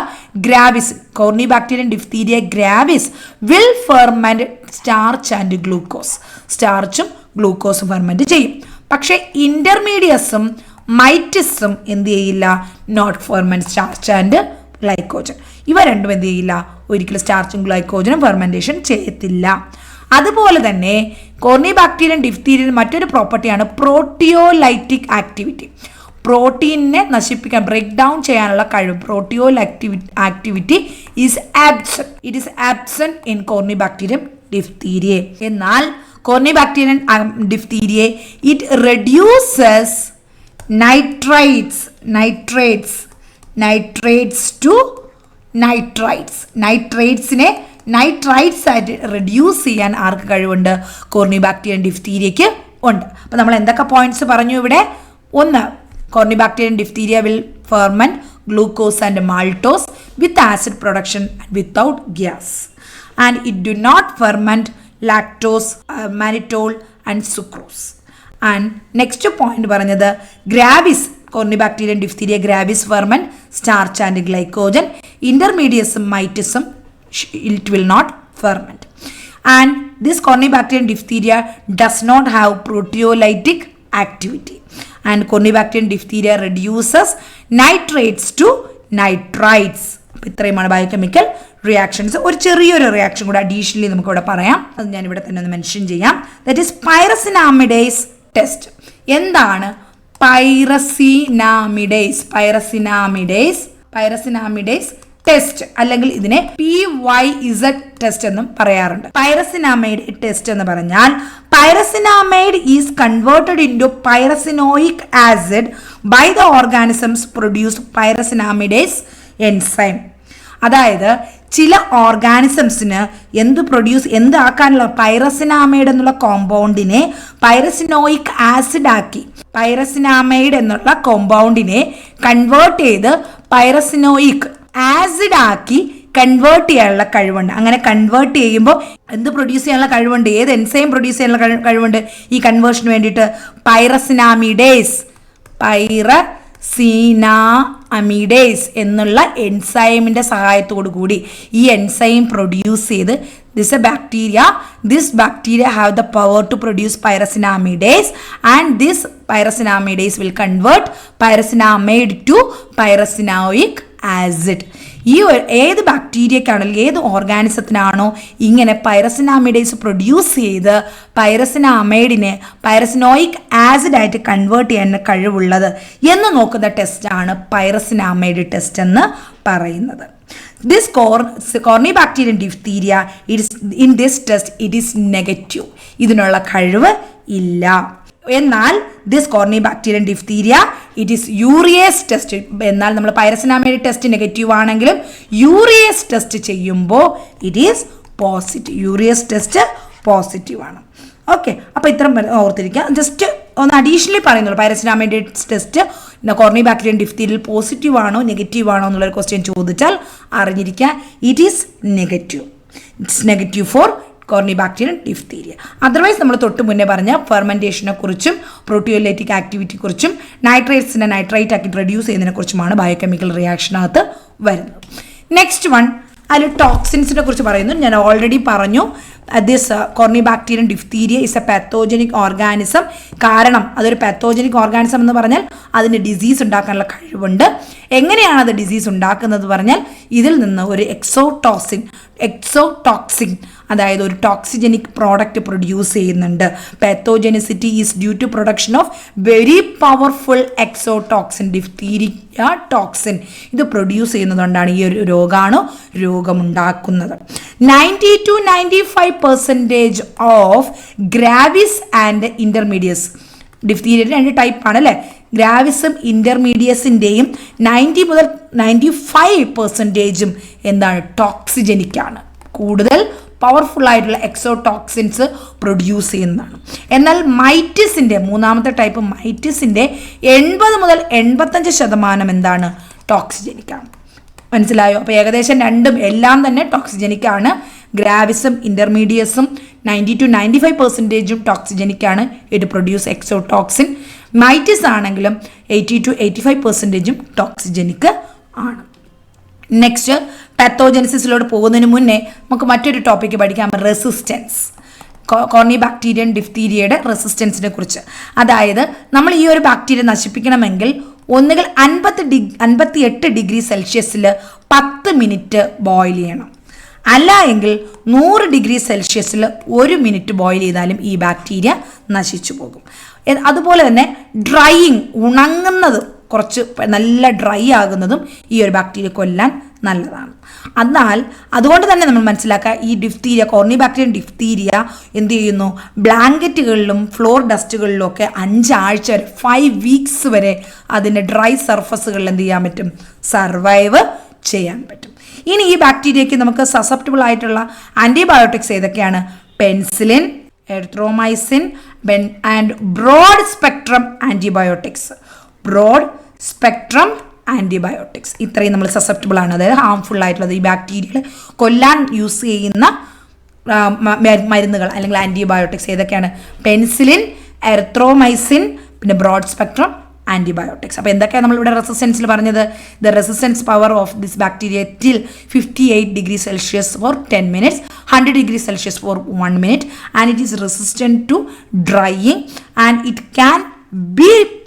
Gravis, Corynebacterium Diphtheria gravis will ferment starch and glucose. സ്റ്റാർച്ചും ഗ്ലൂക്കോസും ഫെർമെൻറ്റ് ചെയ്യും. പക്ഷേ ഇന്റർമീഡിയസും മൈറ്റിസും എന്ത് ചെയ്യില്ല? Not ferment starch and glycogen. ഇവ രണ്ടും എന്ത് ചെയ്യില്ല? ഒരിക്കലും സ്റ്റാർച്ചും ഗ്ലൈക്കോജനും ഫെർമെൻറ്റേഷൻ ചെയ്യത്തില്ല. അതുപോലെ തന്നെ Corynebacterium Diphtheria മറ്റൊരു പ്രോപ്പർട്ടിയാണ് പ്രോട്ടിയോലൈറ്റിക് ആക്ടിവിറ്റി. പ്രോട്ടീനെ നശിപ്പിക്കാൻ, ബ്രേക്ക് ഡൗൺ ചെയ്യാനുള്ള കഴിവ്, proteolyticity is absent. It is absent in Corynebacterium Diphtheria. എന്നാൽ Corynebacterium Diphtheria it reduces nitrates to നൈട്രൈറ്റ്സിനെ നൈട്രൈറ്റ്സ് ആയിട്ട് റെഡ്യൂസ് ചെയ്യാൻ ആർക്ക് കഴിവുണ്ട്? കോർണിബാക്ടീരിയം ഡിഫ്തീരിയയ്ക്ക് ഉണ്ട്. അപ്പോൾ നമ്മൾ എന്തൊക്കെ പോയിന്റ്സ് പറഞ്ഞു ഇവിടെ? ഒന്ന്, Corynebacterium diphtheria will ferment glucose and maltose with acid production and without gas. And it do not ferment lactose, mannitol and sucrose. And next point പറഞ്ഞത് gravis, Corynebacterium diphtheria gravis ferment starch and glycogen. Intermediates mitism, it will not ferment. And this Corynebacterium diphtheria does not have proteolytic activity. And Corynebacterium diphtheria reduces nitrates to nitrites. അപ്പോൾ ഇത്രയുമാണ് biochemical reactions. ഒരു ചെറിയൊരു reaction കൂടെ additionally നമുക്ക് ഇവിടെ പറയാം. അത് ഞാൻ ഇവിടെ തന്നെ ഒന്ന് മെൻഷൻ ചെയ്യാം. That is pyrazinamidase test. എന്താണ് പൈറസിനാമിഡേസ് ടെസ്റ്റ്, അല്ലെങ്കിൽ ഇതിനെ PYZ ടെസ്റ്റ് എന്നും പറയാറുണ്ട്. പൈറസിനാമൈഡ് ടെസ്റ്റ് എന്ന് പറഞ്ഞാൽ pyrazinamide is converted into pyrazinoic acid by the organisms produced pyrazinamidase enzyme. അതായത് ചില ഓർഗാനിസംസിന് എന്താക്കാനുള്ള പൈറസിനാമൈഡ് എന്നുള്ള കോമ്പൗണ്ടിനെ പൈറസിനോയിക് ആസിഡ് ആക്കി, പൈറസിനാമൈഡ് എന്നുള്ള കോമ്പൗണ്ടിനെ കൺവേർട്ട് ചെയ്ത് പൈറസിനോയിക് ആസിഡ് ആക്കി കൺവേർട്ട് ചെയ്യാനുള്ള കഴിവുണ്ട്. അങ്ങനെ കൺവേർട്ട് ചെയ്യുമ്പോൾ എന്ത് പ്രൊഡ്യൂസ് ചെയ്യാനുള്ള കഴിവുണ്ട്? ഏത് എൻസൈം പ്രൊഡ്യൂസ് ചെയ്യാനുള്ള കഴിവുണ്ട് ഈ കൺവേർഷന് വേണ്ടിയിട്ട്? പൈറസിനാമിഡേസ് എന്നുള്ള എൻസൈമിന്റെ സഹായത്തോടു കൂടി ഈ എൻസൈം പ്രൊഡ്യൂസ് ചെയ്ത് this bacteria have the power to produce pyracinamidase, and this pyracinamidase will convert pyracinamide to pyracinoic acid. ഈ ഏത് ബാക്ടീരിയക്കാണെങ്കിലും ഏത് ഓർഗാനിസത്തിനാണോ ഇങ്ങനെ പൈറസിനാമിഡേസ് പ്രൊഡ്യൂസ് ചെയ്ത് പൈറസിനാമൈഡിനെ പൈറസിനോയിക് ആസിഡ് ആയിട്ട് കൺവേർട്ട് ചെയ്യാൻ കഴിവുള്ളത് എന്ന് നോക്കുന്ന ടെസ്റ്റാണ് പൈറസിനാമൈഡ് ടെസ്റ്റ് എന്ന് പറയുന്നത്. This Corynebacterium diphtheria, in this test it is negative. ഇതിനുള്ള കഴിവ് ഇല്ല. എന്നാൽ this Corynebacterium diphtheria it is urease test. എന്നാൽ നമ്മൾ പൈറസിനാമൈഡ് ടെസ്റ്റ് നെഗറ്റീവ് ആണെങ്കിലും യൂറിയേസ് ടെസ്റ്റ് ചെയ്യുമ്പോൾ it is positive. Urease test positive ആണ്. ഓക്കെ, അപ്പോൾ ഇത്രയും ഓർത്തിരിക്കുക. ജസ്റ്റ് ഒന്ന് അഡീഷണലി പറയുന്നുള്ളൂ. Pyrazinamide test Corynebacterium diphtheria positive ആണോ നെഗറ്റീവ് ആണോ എന്നുള്ളൊരു ക്വസ്റ്റ്യൻ ചോദിച്ചാൽ അറിഞ്ഞിരിക്കുക, it is negative. It's negative for Corynebacterium diphtheria. Otherwise നമ്മൾ തൊട്ട് മുന്നേ പറഞ്ഞ ഫെർമെൻറ്റേഷനെ കുറിച്ചും പ്രോട്ടിയോലൈറ്റിക് ആക്ടിവിറ്റി കുറിച്ചും നൈട്രേറ്റ്സിനെ നൈട്രൈറ്റ് ആക്കി റെഡ്യൂസ് ചെയ്യുന്നതിനെ കുറിച്ചുമാണ് ബയോകെമിക്കൽ റിയാക്ഷനകത്ത് വരുന്നത്. നെക്സ്റ്റ് വൺ, അതിൽ ടോക്സിൻസിനെ കുറിച്ച് പറയുന്നു. ഞാൻ ഓൾറെഡി പറഞ്ഞു, this Corynebacterium diphtheria is A pathogenic organism. കാരണം അതൊരു പാത്തോജനിക് ഓർഗാനിസം എന്ന് പറഞ്ഞാൽ അതിന് ഡിസീസ് ഉണ്ടാക്കാനുള്ള കഴിവുണ്ട്. എങ്ങനെയാണ് അത് ഡിസീസ് ഉണ്ടാക്കുന്നത് പറഞ്ഞാൽ ഇതിൽ നിന്ന് ഒരു എക്സോടോക്സിൻ അതായത് ഒരു ടോക്സിജനിക് പ്രോഡക്റ്റ് പ്രൊഡ്യൂസ് ചെയ്യുന്നുണ്ട്. Pathogenicity is due to production of very powerful exotoxin, diphtheria toxin. ഇത് പ്രൊഡ്യൂസ് ചെയ്യുന്നതുകൊണ്ടാണ് ഈ ഒരു രോഗമുണ്ടാക്കുന്നത്. 90-95% ഓഫ് ഗ്രാവിസ് ആൻഡ് ഇന്റർമീഡിയറ്റ്സ്, ഡിഫ്തീരിയയുടെ 2 ടൈപ്പ് ആണ് അല്ലേ, ഗ്രാവിസും ഇന്റർമീഡിയറ്റ്സിൻ്റെയും 90 മുതൽ 95% എന്താണ്, ടോക്സിജനിക്കാണ്. കൂടുതൽ പവർഫുൾ ആയിട്ടുള്ള എക്സോടോക്സിൻസ് പ്രൊഡ്യൂസ് ചെയ്യുന്നതാണ്. എന്നാൽ മൈറ്റിസിൻ്റെ മൂന്നാമത്തെ ടൈപ്പ് മൈറ്റിസിൻ്റെ 80 മുതൽ 85% എന്താണ്, ടോക്സിജനിക്കാണ്. മനസ്സിലായോ? അപ്പോൾ ഏകദേശം രണ്ടും എല്ലാം തന്നെ ടോക്സിജനിക്കാണ്. ഗ്രാവിസും ഇന്റർമീഡിയറ്റ്സും 90-95% ടോക്സിജനിക്കാണ്. It produce exotoxin. മൈറ്റിസ് ആണെങ്കിലും 80-85% ടോക്സിജനിക്ക് ആണ്. നെക്സ്റ്റ്, പാത്തോജെനിസിസിലോട്ട് പോകുന്നതിന് മുന്നേ നമുക്ക് മറ്റൊരു ടോപ്പിക്ക് പഠിക്കാം, റെസിസ്റ്റൻസ്. Corynebacterium diphtheriaയുടെ റെസിസ്റ്റൻസിനെ കുറിച്ച്. അതായത് നമ്മൾ ഈ ഒരു ബാക്ടീരിയ നശിപ്പിക്കണമെങ്കിൽ ഒന്നുകിൽ 58 ഡിഗ്രി സെൽഷ്യസിൽ 10 മിനിറ്റ് ബോയിൽ ചെയ്യണം. അല്ല എങ്കിൽ 100 ഡിഗ്രി സെൽഷ്യസിൽ 1 മിനിറ്റ് ബോയിൽ ചെയ്താലും ഈ ബാക്ടീരിയ നശിച്ചു പോകും. അതുപോലെ തന്നെ ഡ്രൈയിങ്, ഉണങ്ങുന്നതും കുറച്ച് നല്ല ഡ്രൈ ആകുന്നതും ഈ ഒരു ബാക്ടീരിയ കൊല്ലാൻ നല്ലതാണ്. എന്നാൽ അതുകൊണ്ട് തന്നെ നമ്മൾ മനസ്സിലാക്കുക, ഈ ഡിഫ്തീരിയ Corynebacterium diphtheria എന്ത് ചെയ്യുന്നു, ബ്ലാങ്കറ്റുകളിലും ഫ്ലോർ ഡസ്റ്റുകളിലും ഒക്കെ 5 ആഴ്ച വരെ 5 വീക്സ് വരെ അതിൻ്റെ ഡ്രൈ സർഫസുകളിൽ എന്ത് ചെയ്യാൻ പറ്റും, സർവൈവ് ചെയ്യാൻ പറ്റും. ഇനി ഈ ബാക്ടീരിയയ്ക്ക് നമുക്ക് സസെപ്റ്റബിൾ ആയിട്ടുള്ള ആൻറ്റിബയോട്ടിക്സ് ഏതൊക്കെയാണ്? Penicillin, erythromycin and broad spectrum antibiotics. Broad spectrum antibiotics ഇത്രയും നമ്മൾ സസെപ്റ്റബിൾ ആണ്, അതായത് ഹാംഫുൾ ആയിട്ടുള്ളത് ഈ ബാക്ടീരിയകൾ കൊല്ലാൻ യൂസ് ചെയ്യുന്ന മരുന്നുകൾ അല്ലെങ്കിൽ ആൻറ്റിബയോട്ടിക്സ് ഏതൊക്കെയാണ്? പെൻസിലിൻ, എറിത്രോമൈസിൻ, പിന്നെ ബ്രോഡ് സ്പെക്ട്രം ആൻറ്റിബയോട്ടിക്സ്. അപ്പോൾ എന്തൊക്കെയാണ് നമ്മളിവിടെ റെസിസ്റ്റൻസിൽ പറഞ്ഞത്? The resistance power of this bacteria till 58 degree Celsius for 10 minutes, 100 degree Celsius for 1 minute, and it is resistant to drying, and it can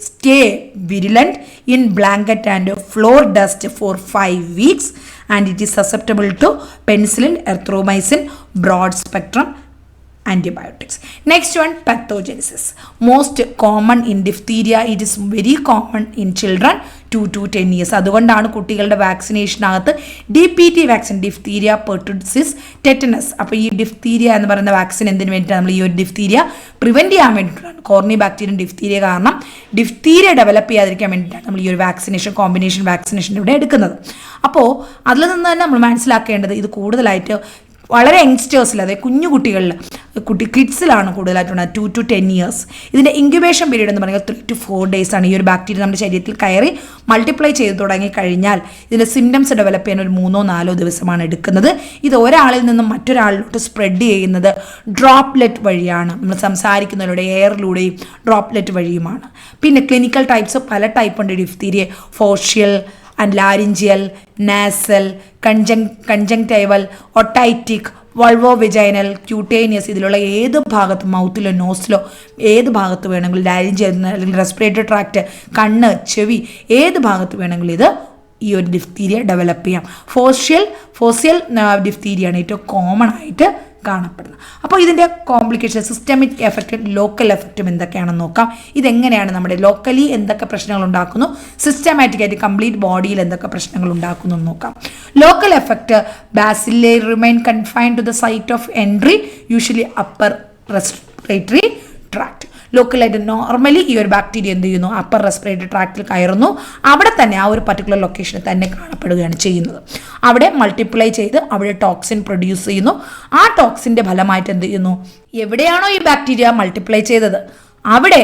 stay virulent in blanket and floor dust for 5 weeks, and it is susceptible to penicillin, erythromycin, broad spectrum antibiotics. Next one, pathogenesis. Most common in diphtheria. It is very common in children 2 to 10 years. അതുകൊണ്ടാണ് കുട്ടികളുടെ വാക്സിനേഷനകത്ത് DPT vaccine, diphtheria, pertussis, tetanus. അപ്പോൾ ഈ diphtheria എന്ന് പറയുന്ന vaccine എന്തിനു വേണ്ടിയിട്ടാണ്? നമ്മൾ ഈ ഒരു ഡിഫ്തീരിയ പ്രിവെൻറ്റ് ചെയ്യാൻ വേണ്ടിയിട്ടാണ്. കോർണിബാക്ടീരിയം ഡിഫ്തീരിയ കാരണം ഡിഫ്തീരിയ ഡെവലപ്പ് ചെയ്യാതിരിക്കാൻ വേണ്ടിയിട്ടാണ് നമ്മൾ ഈ ഒരു വാക്സിനേഷൻ, കോമ്പിനേഷൻ വാക്സിനേഷൻ ഇവിടെ എടുക്കുന്നത്. അപ്പോൾ അതിൽ നിന്ന് തന്നെ നമ്മൾ മനസ്സിലാക്കേണ്ടത് ഇത് കൂടുതലായിട്ട് വളരെ യങ്സ്റ്റേഴ്സിൽ, അതായത് കുഞ്ഞു കുട്ടികളിൽ, കിഡ്സിലാണ് കൂടുതലായിട്ടുള്ളത് 2 to 10 years. ഇതിൻ്റെ ഇൻക്യുബേഷൻ പീരീഡ് എന്ന് പറയുന്നത് 3 to 4 days ആണ്. ഈ ഒരു ബാക്ടീരിയ നമ്മുടെ ശരീരത്തിൽ കയറി മൾട്ടിപ്ലൈ ചെയ്ത് തുടങ്ങി കഴിഞ്ഞാൽ ഇതിൻ്റെ സിംറ്റംസ് ഡെവലപ്പ് ചെയ്യാൻ ഒരു 3-4 ദിവസമാണ് എടുക്കുന്നത്. ഇത് ഒരാളിൽ നിന്നും മറ്റൊരാളിലോട്ട് സ്പ്രെഡ് ചെയ്യുന്നത് ഡ്രോപ്ലെറ്റ് വഴിയാണ്. നമ്മൾ സംസാരിക്കുന്നതിലൂടെ, എയറിലൂടെയും ഡ്രോപ്ലെറ്റ് വഴിയുമാണ്. പിന്നെ ക്ലിനിക്കൽ ടൈപ്സ് പല ടൈപ്പ് ഉണ്ട് diphtheria. Faucial and laryngeal, nasal, conjunctival, otitic, vulvo vaginal, cutaneous. ഇതിലുള്ള ഏത് ഭാഗത്ത്, മൗത്തിലോ നോസിലോ ഏത് ഭാഗത്ത് വേണമെങ്കിലും, ലാരിഞ്ചിയൽ അല്ലെങ്കിൽ റെസ്പിറേറ്ററി ട്രാക്റ്റ്, കണ്ണ്, ചെവി, ഏത് ഭാഗത്ത് വേണമെങ്കിലും ഇത് ഈ ഒരു ഡിഫ്തീരിയ ഡെവലപ്പ് ചെയ്യാം. ഫോഷ്യൽ ഡിഫ്തീരിയാണ് ഏറ്റവും കോമൺ ആയിട്ട് കാണപ്പെടുന്നത്. അപ്പോൾ ഇതിൻ്റെ കോംപ്ലിക്കേഷൻ, സിസ്റ്റമിക് എഫക്റ്റും ലോക്കൽ എഫക്റ്റും എന്തൊക്കെയാണെന്ന് നോക്കാം. ഇതെങ്ങനെയാണ് നമ്മുടെ ലോക്കലി എന്തൊക്കെ പ്രശ്നങ്ങൾ ഉണ്ടാക്കുന്നു, സിസ്റ്റമാറ്റിക് ആയിട്ട് കംപ്ലീറ്റ് ബോഡിയിൽ എന്തൊക്കെ പ്രശ്നങ്ങൾ ഉണ്ടാക്കുന്നു എന്ന് നോക്കാം. Local effect, bacilli remain confined to the site of entry, usually upper respiratory tract. ലോക്കലായിട്ട് നോർമലി ഈ ഒരു ബാക്ടീരിയ എന്ത് ചെയ്യുന്നു? അപ്പർ റെസ്പിറേറ്ററി ട്രാക്റ്റിൽ കയറുന്നു. അവിടെ തന്നെ ആ ഒരു പർട്ടിക്കുലർ ലൊക്കേഷനിൽ തന്നെ കാണപ്പെടുകയാണ് ചെയ്യുന്നത്. അവിടെ മൾട്ടിപ്ലൈ ചെയ്ത് അവിടെ ടോക്സിൻ പ്രൊഡ്യൂസ് ചെയ്യുന്നു. ആ ടോക്സിൻ്റെ ഫലമായിട്ട് എന്ത് ചെയ്യുന്നു? എവിടെയാണോ ഈ ബാക്ടീരിയ മൾട്ടിപ്ലൈ ചെയ്തത് അവിടെ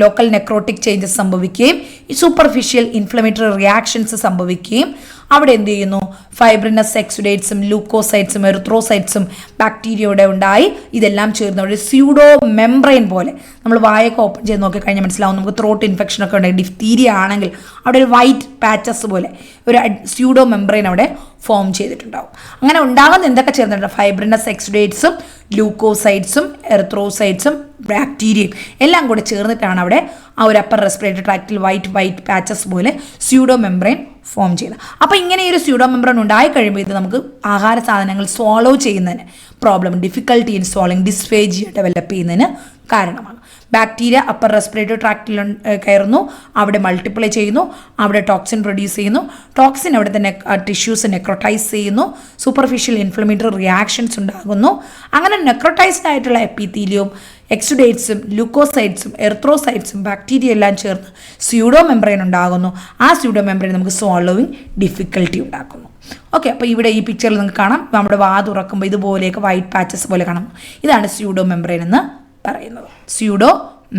ലോക്കൽ നെക്രോട്ടിക് ചേഞ്ചസ് സംഭവിക്കുകയും സൂപ്പർഫിഷ്യൽ ഇൻഫ്ലമേറ്ററി റിയാക്ഷൻസ് സംഭവിക്കുകയും അവിടെ എന്ത് ചെയ്യുന്നു? ഫൈബ്രിനസ് എക്സുഡേറ്റ്സും ലൂക്കോസൈറ്റ്സും എറിത്രോസൈറ്റ്സും ബാക്ടീരിയയുടെ ഉണ്ടായി. ഇതെല്ലാം ചേർന്ന് ഒരു സ്യൂഡോ മെംബ്രെയിൻ പോലെ, നമ്മൾ വായൊക്കെ ഓപ്പൺ ചെയ്ത് നോക്കിക്കഴിഞ്ഞാൽ മനസ്സിലാവും. നമുക്ക് ത്രോട്ട് ഇൻഫെക്ഷൻ ഒക്കെ ഉണ്ടെങ്കിൽ, ഡിഫ്തീരിയ ആണെങ്കിൽ അവിടെ ഒരു വൈറ്റ് പാച്ചസ് പോലെ ഒരു സ്യൂഡോ മെംബ്രെയിൻ അവിടെ ഫോം ചെയ്തിട്ടുണ്ടാവും. അങ്ങനെ ഉണ്ടാകുന്ന എന്തൊക്കെ ചേർന്നിട്ടുണ്ട്? ഫൈബ്രിനസ് എക്സുഡേറ്റ്സും ലൂക്കോസൈറ്റ്സും എറിത്രോസൈറ്റ്സും ബാക്ടീരിയയും എല്ലാം കൂടെ ചേർന്നിട്ടാണ് അവിടെ ആ ഒരു അപ്പർ റെസ്പിറേറ്ററി ട്രാക്റ്റിൽ വൈറ്റ് പാച്ചസ് പോലെ സ്യൂഡോ മെംബ്രെയിൻ ഫോം ചെയ്യുന്നത്. അപ്പോൾ ഇങ്ങനെ ഒരു സ്യൂഡോ മെംബ്രെയിൻ ഉണ്ടായി കഴിയുമ്പോൾ ഇത് നമുക്ക് ആഹാര സാധനങ്ങൾ swallow ചെയ്യുന്നതിന് problem, difficulty in swallowing, dysphagia develop ചെയ്യുന്നതിന് കാരണമാണ്. ബാക്ടീരിയ അപ്പർ റെസ്പിറേറ്ററി ട്രാക്റ്റിൽ കയറുന്നു, അവിടെ മൾട്ടിപ്ലൈ ചെയ്യുന്നു, അവിടെ ടോക്സിൻ പ്രൊഡ്യൂസ് ചെയ്യുന്നു. ടോക്സിൻ അവിടെ തന്നെ ടിഷ്യൂസ് നെക്രോട്ടൈസ് ചെയ്യുന്നു, സൂപ്പർഫിഷ്യൽ ഇൻഫ്ലമേറ്ററി റിയാക്ഷൻസ് ഉണ്ടാകുന്നു. അങ്ങനെ നെക്രോട്ടൈസ്ഡ് ആയിട്ടുള്ള എപ്പിത്തീലിയവും എക്സുഡേറ്റ്സും ലൂക്കോസൈറ്റ്സും എറിത്രോസൈറ്റ്സും ബാക്ടീരിയ എല്ലാം ചേർന്ന് സ്യൂഡോ മെംബ്രെയിൻ ഉണ്ടാകുന്നു. ആ സ്യൂഡോ മെംബ്രെയിൻ നമുക്ക് swallowing ഡിഫിക്കൽട്ടി ഉണ്ടാക്കുന്നു. ഓക്കെ, അപ്പോൾ ഇവിടെ ഈ പിക്ചറിൽ നിങ്ങൾക്ക് കാണാം, നമ്മുടെ വാ തുറക്കുമ്പോൾ ഇതുപോലെയൊക്കെ വൈറ്റ് പാച്ചസ് പോലെ കാണാം. ഇതാണ് സ്യൂഡോ മെംബ്രെയിൻ എന്ന് പറയുന്നത്, pseudo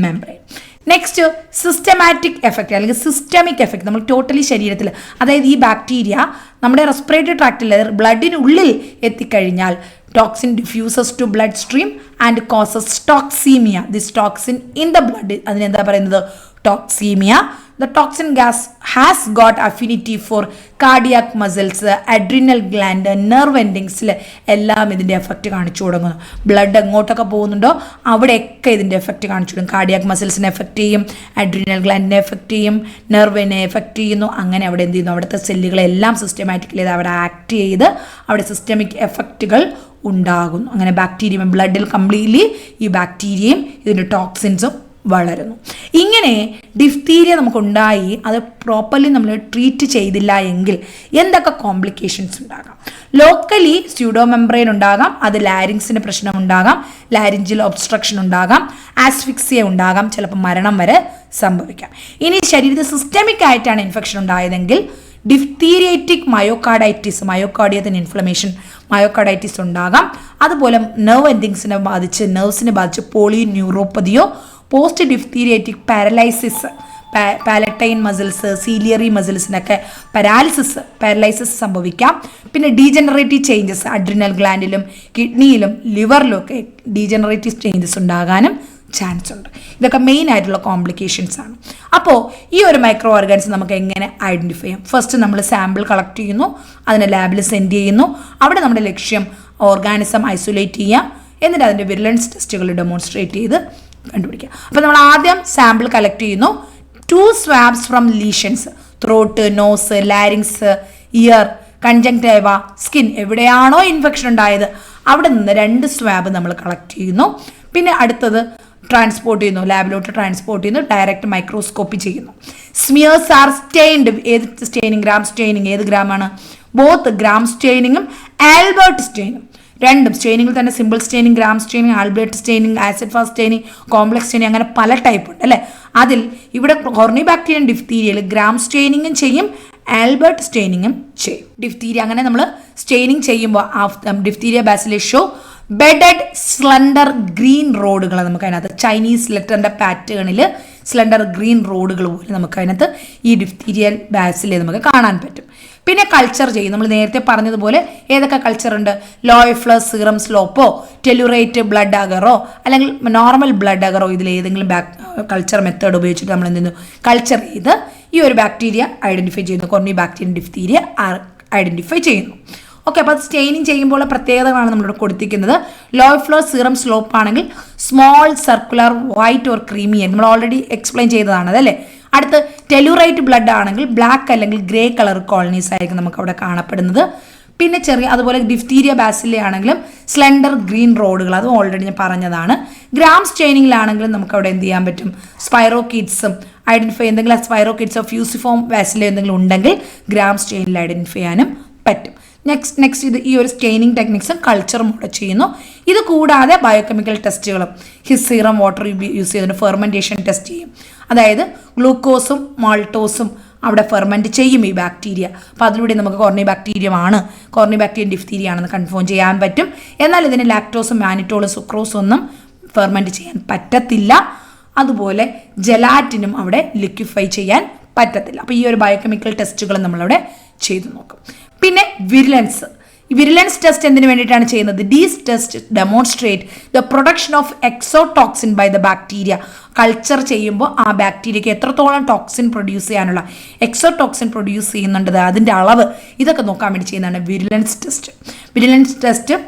membrane. Next, systematic effect അല്ലെങ്കിൽ സിസ്റ്റമിക് എഫക്റ്റ്. നമ്മൾ ടോട്ടലി ശരീരത്തിൽ, അതായത് ഈ ബാക്ടീരിയ നമ്മുടെ റെസ്പിറേറ്ററി ട്രാക്റ്റിൽ ബ്ലഡിനുള്ളിൽ എത്തിക്കഴിഞ്ഞാൽ toxin diffuses to bloodstream and causes toxemia. This toxin in the blood, അതിനെന്താ പറയുന്നത്? toxemia. The toxin gas has got affinity for cardiac muscles, adrenal gland, nerve endings എല്ലാം ഇതിൻ്റെ എഫക്റ്റ് കാണിച്ചു തുടങ്ങുന്നു. ബ്ലഡ് എങ്ങോട്ടൊക്കെ പോകുന്നുണ്ടോ അവിടെയൊക്കെ ഇതിൻ്റെ എഫക്റ്റ് കാണിച്ചു തുടങ്ങും. കാർഡിയാക് മസിൽസിനെ എഫക്റ്റ് ചെയ്യും, അഡ്രീനൽ ഗ്ലാൻഡിനെ എഫക്റ്റ് ചെയ്യും, നെർവിനെ എഫക്റ്റ് ചെയ്യുന്നു. അങ്ങനെ അവിടെ എന്ത് ചെയ്യുന്നു? അവിടുത്തെ സെല്ലുകളെല്ലാം സിസ്റ്റമാറ്റിക്കലി അവിടെ ആക്ട് ചെയ്ത് അവിടെ സിസ്റ്റമിക് എഫക്റ്റുകൾ ഉണ്ടാകുന്നു. അങ്ങനെ ബാക്ടീരിയ ബ്ലഡിൽ കംപ്ലീറ്റ്ലി ഈ ബാക്ടീരിയയും ഇതിൻ്റെ ടോക്സിൻസും വളരുന്നു. ഇങ്ങനെ ഡിഫ്തീരിയ നമുക്കുണ്ടായി അത് പ്രോപ്പർലി നമ്മൾ ട്രീറ്റ് ചെയ്തില്ല എങ്കിൽ എന്തൊക്കെ കോംപ്ലിക്കേഷൻസ് ഉണ്ടാകാം? ലോക്കലി സ്യൂഡോ മെംബ്രെയിൻ ഉണ്ടാകാം, അത് ലാരിങ്സിന് പ്രശ്നം ഉണ്ടാകാം, ലാരിഞ്ചിൽ ഒബ്സ്ട്രക്ഷൻ ഉണ്ടാകാം, ആസ്ഫിക്സിയ ഉണ്ടാകാം, ചിലപ്പോൾ മരണം വരെ സംഭവിക്കാം. ഇനി ശരീരത്തിൽ സിസ്റ്റമിക് ആയിട്ടാണ് ഇൻഫെക്ഷൻ ഉണ്ടായതെങ്കിൽ ഡിഫ്തീരിയറ്റിക് മയോകാർഡൈറ്റിസ്, മയോകാർഡിയത്തിന് ഇൻഫ്ലമേഷൻ, മയോകാർഡൈറ്റിസ് ഉണ്ടാകാം. അതുപോലെ നെർവ് എൻഡിങ്സിനെ ബാധിച്ച്, നെർവ്സിനെ ബാധിച്ച് പോളിന്യൂറോപ്പതിയോ, post diphtheritic paralysis, palatine muscles, ciliary മസിൽസിനൊക്കെ പാരലൈസിസ് സംഭവിക്കാം. പിന്നെ ഡീജനറേറ്റീവ് ചേഞ്ചസ് അഡ്രിനൽ ഗ്ലാൻഡിലും കിഡ്നിയിലും ലിവറിലും ഒക്കെ ഡീജനറേറ്റീവ് ചേഞ്ചസ് ഉണ്ടാകാനും ചാൻസ് ഉണ്ട്. ഇതൊക്കെ മെയിൻ ആയിട്ടുള്ള കോംപ്ലിക്കേഷൻസ് ആണ്. അപ്പോൾ ഈ ഒരു മൈക്രോ ഓർഗാനിസം നമുക്ക് എങ്ങനെ ഐഡൻറ്റിഫൈ ചെയ്യാം? ഫസ്റ്റ് നമ്മൾ സാമ്പിൾ കളക്ട് ചെയ്യുന്നു, അതിനെ ലാബിൽ സെൻഡ് ചെയ്യുന്നു. അവിടെ നമ്മുടെ ലക്ഷ്യം ഓർഗാനിസം ഐസൊലേറ്റ് ചെയ്യുക, എന്നിട്ട് അതിൻ്റെ വിരുലൻസ് ടെസ്റ്റുകൾ ഡെമോൺസ്ട്രേറ്റ് ചെയ്ത് കണ്ടുപിടിക്കുക. അപ്പോൾ നമ്മൾ ആദ്യം സാമ്പിൾ കളക്ട് ചെയ്യുന്നു. 2 swabs from lesions, throat, nose, larynx, ear, conjunctiva, skin, എവിടെയാണോ ഇൻഫെക്ഷൻ ഉണ്ടായത് അവിടെ നിന്ന് 2 swab നമ്മൾ കളക്ട് ചെയ്യുന്നു. പിന്നെ അടുത്തത് ട്രാൻസ്പോർട്ട് ചെയ്യുന്നു, ലാബിലോട്ട് ട്രാൻസ്പോർട്ട് ചെയ്യുന്നു, ഡയറക്റ്റ് മൈക്രോസ്കോപ്പി ചെയ്യുന്നു. Smears are stained. ഏത് സ്റ്റെയിനിങ്? Gram staining. ഏത് ഗ്രാമാണ്? ബോത്ത് ഗ്രാം സ്റ്റെയിനിങ്ങും ആൽബർട്ട് സ്റ്റെയിനും. രണ്ടും സ്റ്റെയിനിങ്ങിൽ തന്നെ simple staining, Gram staining, Albert staining, acid fast staining, complex staining, അങ്ങനെ പല ടൈപ്പ് ഉണ്ട് അല്ലേ? അതിൽ ഇവിടെ കോർണിബാക്ടീരിയം ഡിഫ്തീരിയയിൽ ഗ്രാം സ്റ്റെയിനിങ്ങും ചെയ്യും, ആൽബർട്ട് സ്റ്റെയിനിങ്ങും ചെയ്യും. ഡിഫ്തീരിയ അങ്ങനെ നമ്മൾ സ്റ്റെയിനിങ് ചെയ്യുമ്പോൾ diphtheria bacillus show beaded slender green റോഡുകൾ നമുക്ക് അതിനകത്ത്, ചൈനീസ് ലെറ്ററിൻ്റെ പാറ്റേണിൽ സ്ലണ്ടർ ഗ്രീൻ റോഡുകൾ പോലെ നമുക്ക് അതിനകത്ത് ഈ ഡിഫ്തീരിയൽ ബാസിലെ നമുക്ക് കാണാൻ പറ്റും. പിന്നെ കൾച്ചർ ചെയ്യും. നമ്മൾ നേരത്തെ പറഞ്ഞതുപോലെ ഏതൊക്കെ കൾച്ചർ ഉണ്ട്? ലോയ്ഫ്ലസ് സീറം സ്ലോപ്പോ, ടെലുറേറ്റ് ബ്ലഡ് അഗറോ, അല്ലെങ്കിൽ നോർമൽ ബ്ലഡ് അഗറോ, ഇതിൽ ഏതെങ്കിലും കൾച്ചർ മെത്തേഡ് ഉപയോഗിച്ചിട്ട് നമ്മൾ എന്ത് ചെയ്യുന്നു? കൾച്ചർ ചെയ്ത് ഈ ഒരു ബാക്ടീരിയ ഐഡൻറ്റിഫൈ ചെയ്യുന്നു. കോർണിബാക്ടീരിയം ഡിഫ്തീരിയ ഐഡൻറ്റിഫൈ ചെയ്യുന്നു. ഓക്കെ, അപ്പോൾ അത് സ്റ്റെയിനിങ് ചെയ്യുമ്പോൾ പ്രത്യേകതകളാണ് നമ്മളിവിടെ കൊടുത്തിരിക്കുന്നത്. ലോയ്ഫ്ലസ് സീറം സ്ലോപ്പ് ആണെങ്കിൽ small circular white or creamy, നമ്മൾ ഓൾറെഡി എക്സ്പ്ലെയിൻ ചെയ്തതാണ് അതല്ലേ. അടുത്ത് ടെലുറൈറ്റ് ബ്ലഡ് ആണെങ്കിൽ ബ്ലാക്ക് അല്ലെങ്കിൽ ഗ്രേ കളർ കോളനീസ് ആയിരിക്കും നമുക്ക് അവിടെ കാണപ്പെടുന്നത്. പിന്നെ ചെറിയ അതുപോലെ ഡിഫ്തീരിയ ബാസിലെ ആണെങ്കിലും സ്ലെൻഡർ ഗ്രീൻ റോഡുകൾ, അതും ഓൾറെഡി ഞാൻ പറഞ്ഞതാണ്. ഗ്രാം സ്റ്റെയിനിങ്ങിലാണെങ്കിലും നമുക്ക് അവിടെ എന്ത് ചെയ്യാൻ പറ്റും? സ്പൈറോകിഡ്സും ഐഡൻറ്റിഫൈ, എന്തെങ്കിലും സ്പൈറോകിഡ്സോ ഫ്യൂസിഫോം ബാസിലെ എന്തെങ്കിലും ഉണ്ടെങ്കിൽ ഗ്രാം സ്റ്റെയിനിൽ ഐഡൻറ്റിഫൈ ചെയ്യാനും പറ്റും. നെക്സ്റ്റ് ഇത് ഈ ഒരു സ്റ്റെയിനിങ് ടെക്നിക്സും കൾച്ചറും കൂടെ ചെയ്യുന്നു. ഇത് കൂടാതെ ബയോകെമിക്കൽ ടെസ്റ്റുകളും സീറം വാട്ടർ യൂസ് ചെയ്തിട്ട് ഫെർമെൻറ്റേഷൻ ടെസ്റ്റ് ചെയ്യും. അതായത് ഗ്ലൂക്കോസും മാൾട്ടോസും അവിടെ ഫെർമെൻറ്റ് ചെയ്യും ഈ ബാക്ടീരിയ. അപ്പോൾ അതിലൂടെ നമുക്ക് കോർണിബാക്ടീരിയം ഡിഫ്തീരിയ ആണെന്ന് കൺഫേം ചെയ്യാൻ പറ്റും. എന്നാൽ ഇതിന് ലാക്ടോസും മാനിറ്റോളും സുക്രോസും ഒന്നും ഫെർമെൻറ്റ് ചെയ്യാൻ പറ്റത്തില്ല. അതുപോലെ ജലാറ്റിനും അവിടെ ലിക്വിഫൈ ചെയ്യാൻ പറ്റത്തില്ല. അപ്പോൾ ഈ ഒരു ബയോകെമിക്കൽ ടെസ്റ്റുകൾ നമ്മളവിടെ ചെയ്തു നോക്കും. പിന്നെ വിരുലൻസ് ടെസ്റ്റ് എന്തിനു വേണ്ടിയിട്ടാണ് ചെയ്യുന്നത്? These test demonstrate the production of exotoxin by the bacteria. Culture ചെയ്യുമ്പോൾ ആ ബാക്ടീരിയയ്ക്ക് എത്രത്തോളം ടോക്സിൻ പ്രൊഡ്യൂസ് ചെയ്യാനുള്ള എക്സോടോക്സിൻ പ്രൊഡ്യൂസ് ചെയ്യുന്നുണ്ട്, അതിൻ്റെ അളവ്, ഇതൊക്കെ നോക്കാൻ വേണ്ടി ചെയ്യുന്നതാണ് വിരുലൻസ് ടെസ്റ്റ്.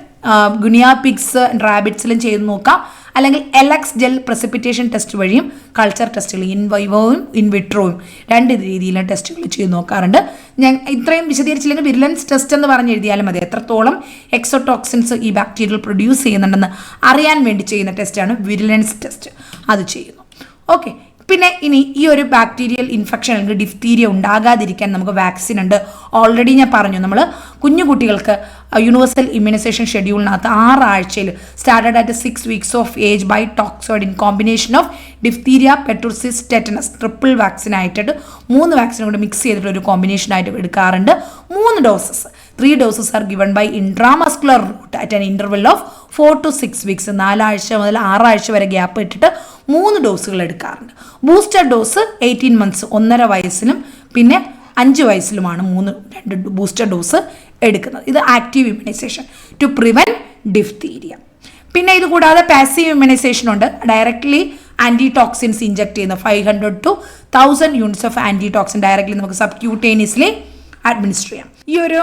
ഗുനിയ പിഗ്സ്, റാബിറ്റ്സിലും ചെയ്ത് നോക്കാം. അല്ലെങ്കിൽ എലക്സ് ജെൽ പ്രസിപ്പിറ്റേഷൻ ടെസ്റ്റ് വഴിയും കൾച്ചർ ടെസ്റ്റുകൾ ഇൻ വൈവോയും ഇൻ വിട്രോയും 2 രീതിയിലും ടെസ്റ്റുകൾ ചെയ്ത് നോക്കാറുണ്ട്. ഞാൻ ഇത്രയും വിശദീകരിച്ചില്ലെങ്കിൽ വിരുലൻസ് ടെസ്റ്റ് എന്ന് പറഞ്ഞ് എഴുതിയാലും മതി. എത്രത്തോളം എക്സോടോക്സിൻസ് ഈ ബാക്ടീരിയകൾ പ്രൊഡ്യൂസ് ചെയ്യുന്നുണ്ടെന്ന് അറിയാൻ വേണ്ടി ചെയ്യുന്ന ടെസ്റ്റാണ് വിരുലൻസ് ടെസ്റ്റ്. അത് ചെയ്യുന്നു. ഓക്കെ, പിന്നെ ഇനി ഈ ഒരു ബാക്ടീരിയൽ ഇൻഫെക്ഷൻ അല്ലെങ്കിൽ ഡിഫ്തീരിയ ഉണ്ടാകാതിരിക്കാൻ നമുക്ക് വാക്സിൻ ഉണ്ട്. ഓൾറെഡി ഞാൻ പറഞ്ഞു, നമ്മൾ കുഞ്ഞു കുട്ടികൾക്ക് യൂണിവേഴ്സൽ ഇമ്മ്യൂണൈസേഷൻ ഷെഡ്യൂളിനകത്ത് 6 ആഴ്ചയിൽ started at 6 weeks of age by toxoid in combination of diphtheria, pertussis, tetanus, triple vaccine ആയിട്ടിട്ട് 3 വാക്സിനും കൂടെ മിക്സ് ചെയ്തിട്ട് ഒരു കോമ്പിനേഷൻ ആയിട്ട് എടുക്കാറുണ്ട്. 3 doses. 3 doses are given by intramuscular route at an interval of 4 to 6 weeks. 4 ആഴ്ച മുതൽ 6 ആഴ്ച വരെ ഗ്യാപ്പ് ഇട്ടിട്ട് 3 ഡോസുകൾ എടുക്കാറുണ്ട്. ബൂസ്റ്റർ ഡോസ് 18 months 1.5 വയസ്സിലും പിന്നെ 5 വയസ്സിലുമാണ് 2 ബൂസ്റ്റർ ഡോസ് എടുക്കുന്നത്. ഇത് active immunisation to prevent diphtheria. പിന്നെ ഇത് കൂടാതെ പാസീവ് ഇമ്മ്യൂണൈസേഷൻ ഉണ്ട്. ഡയറക്ട്ലി ആൻറ്റിടോക്സിൻസ് ഇഞ്ചെക്ട് ചെയ്യുന്ന 500 to 1000 units of antitoxin directly നമുക്ക് സബ്ക്യൂട്ടേനിയസ്ലി അഡ്മിനിസ്റ്റർ ചെയ്യാം. ഈ ഒരു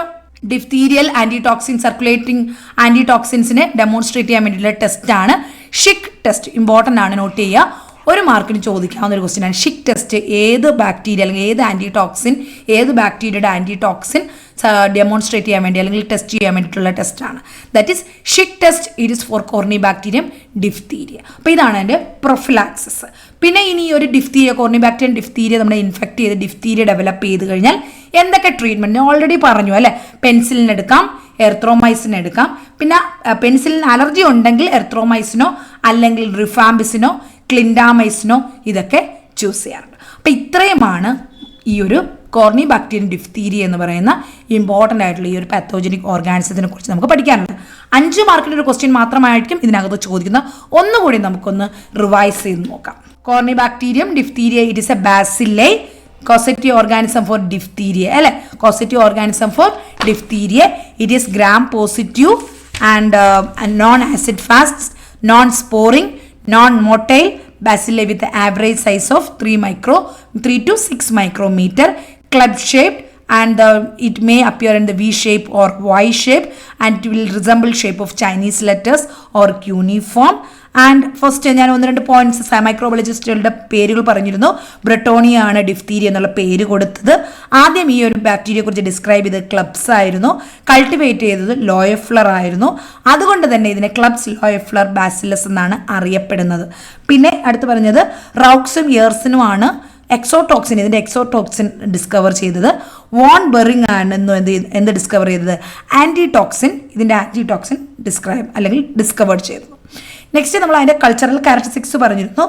ഡിഫ്തീരിയൽ ആൻറ്റിടോക്സിൻ സർക്കുലേറ്റിംഗ് ആൻറ്റിടോക്സിൻസിനെ ഡെമോൺസ്ട്രേറ്റ് ചെയ്യാൻ വേണ്ടിയിട്ടുള്ള ടെസ്റ്റാണ് ഷിക് ടെസ്റ്റ്. ഇമ്പോർട്ടൻ്റ് ആണ്, നോട്ട് ചെയ്യുക. 1 മാർക്കിന് ചോദിക്കാവുന്ന ഒരു ക്വസ്റ്റ്യൻ ആണ്. ഷിക് ടെസ്റ്റ് ഏത് ബാക്ടീരിയ അല്ലെങ്കിൽ ഏത് ബാക്ടീരിയയുടെ ആൻറ്റിടോക്സിൻ ഡെമോൺസ്ട്രേറ്റ് ചെയ്യാൻ വേണ്ടി അല്ലെങ്കിൽ ടെസ്റ്റ് ചെയ്യാൻ വേണ്ടിയിട്ടുള്ള ടെസ്റ്റാണ്. That is Schick test. It is for Corynebacterium diphtheria. അപ്പോൾ ഇതാണ് എൻ്റെ പ്രൊഫിലാക്സിസ്. പിന്നെ ഇനി ഒരു കോർണിബാക്ടീരിയം ഡിഫ്തീരിയ നമ്മളെ ഇൻഫെക്ട് ചെയ്ത് ഡിഫ്തീരിയ ഡെവലപ്പ് ചെയ്ത് കഴിഞ്ഞാൽ എന്തൊക്കെ ട്രീറ്റ്മെൻറ്റ് ഓൾറെഡി പറഞ്ഞു അല്ലേ. പെൻസിലിൻ എടുക്കാം, എർത്രോമൈസിൻ എടുക്കാം. പിന്നെ പെൻസിലിൻ അലർജി ഉണ്ടെങ്കിൽ എർത്രോമൈസിനോ അല്ലെങ്കിൽ റിഫാംബിസിനോ ക്ലിൻഡാമൈസിനോ ഇതൊക്കെ ചൂസ് ചെയ്യാറുണ്ട്. അപ്പോൾ ഇത്രയുമാണ് ഈ ഒരു കോർണിബാക്ടീരിയം ഡിഫ്തീരിയ എന്ന് പറയുന്ന ഇമ്പോർട്ടൻ്റ് ആയിട്ടുള്ള ഈ ഒരു പാത്തോജനിക് ഓർഗാനിസത്തിനെ കുറിച്ച് നമുക്ക് പഠിക്കാനുണ്ട്. 5 മാർക്കിൻ്റെ ഒരു ക്വസ്റ്റ്യൻ മാത്രമായിരിക്കും ഇതിനകത്ത് ചോദിക്കുന്ന. ഒന്നുകൂടി നമുക്കൊന്ന് റിവൈസ് ചെയ്ത് നോക്കാം. Corynebacterium diphtheria, it is a bacilli causative organism for diphtheria, അല്ലെ? causative organism for diphtheria. It is gram positive and non-acid fast, non-sporing, non-motile bacilli with the average size of 3 to 6 micrometer, club shaped, and it may appear in the V shape or Y shape, and it will resemble shape of Chinese letters or cuneiform. And first ഞാൻ 1-2 points മൈക്രോബയോളജിസ്റ്റുകളുടെ പേരുകൾ പറഞ്ഞിരുന്നു. ബ്രെട്ടോണിയ ആണ് diphtheria എന്നുള്ള പേര് കൊടുത്തത്. ആദ്യം ഈ ഒരു ബാക്ടീരിയയെ കുറിച്ച് ഡിസ്ക്രൈബ് ചെയ്തത് ക്ലബ്സ് ആയിരുന്നു. കൾട്ടിവേറ്റ് ചെയ്തത് ലോയഫ്ലർ ആയിരുന്നു. അതുകൊണ്ട് തന്നെ ഇതിനെ ക്ലബ്സ് ലോയഫ്ലർ ബാസിലസ് എന്നാണ് അറിയപ്പെടുന്നത്. പിന്നെ അടുത്ത് പറഞ്ഞത് റൗക്സും ഇയേഴ്സിനുമാണ് എക്സോടോക്സിൻ, ഇതിൻ്റെ എക്സോടോക്സിൻ ഡിസ്കവർ ചെയ്തത്. വോൺ ബെറിങ് ആണ് എന്ത് ഡിസ്കവർ ചെയ്തത്? ആൻറ്റിടോക്സിൻ, ഇതിൻ്റെ ആൻറ്റിടോക്സിൻ ഡിസ്കവേർഡ് ചെയ്തത്. നെക്സ്റ്റ് നമ്മൾ അതിൻ്റെ കൾച്ചറൽ ക്യാരക്ടറിസ്റ്റിക്സ് പറഞ്ഞിരുന്നു.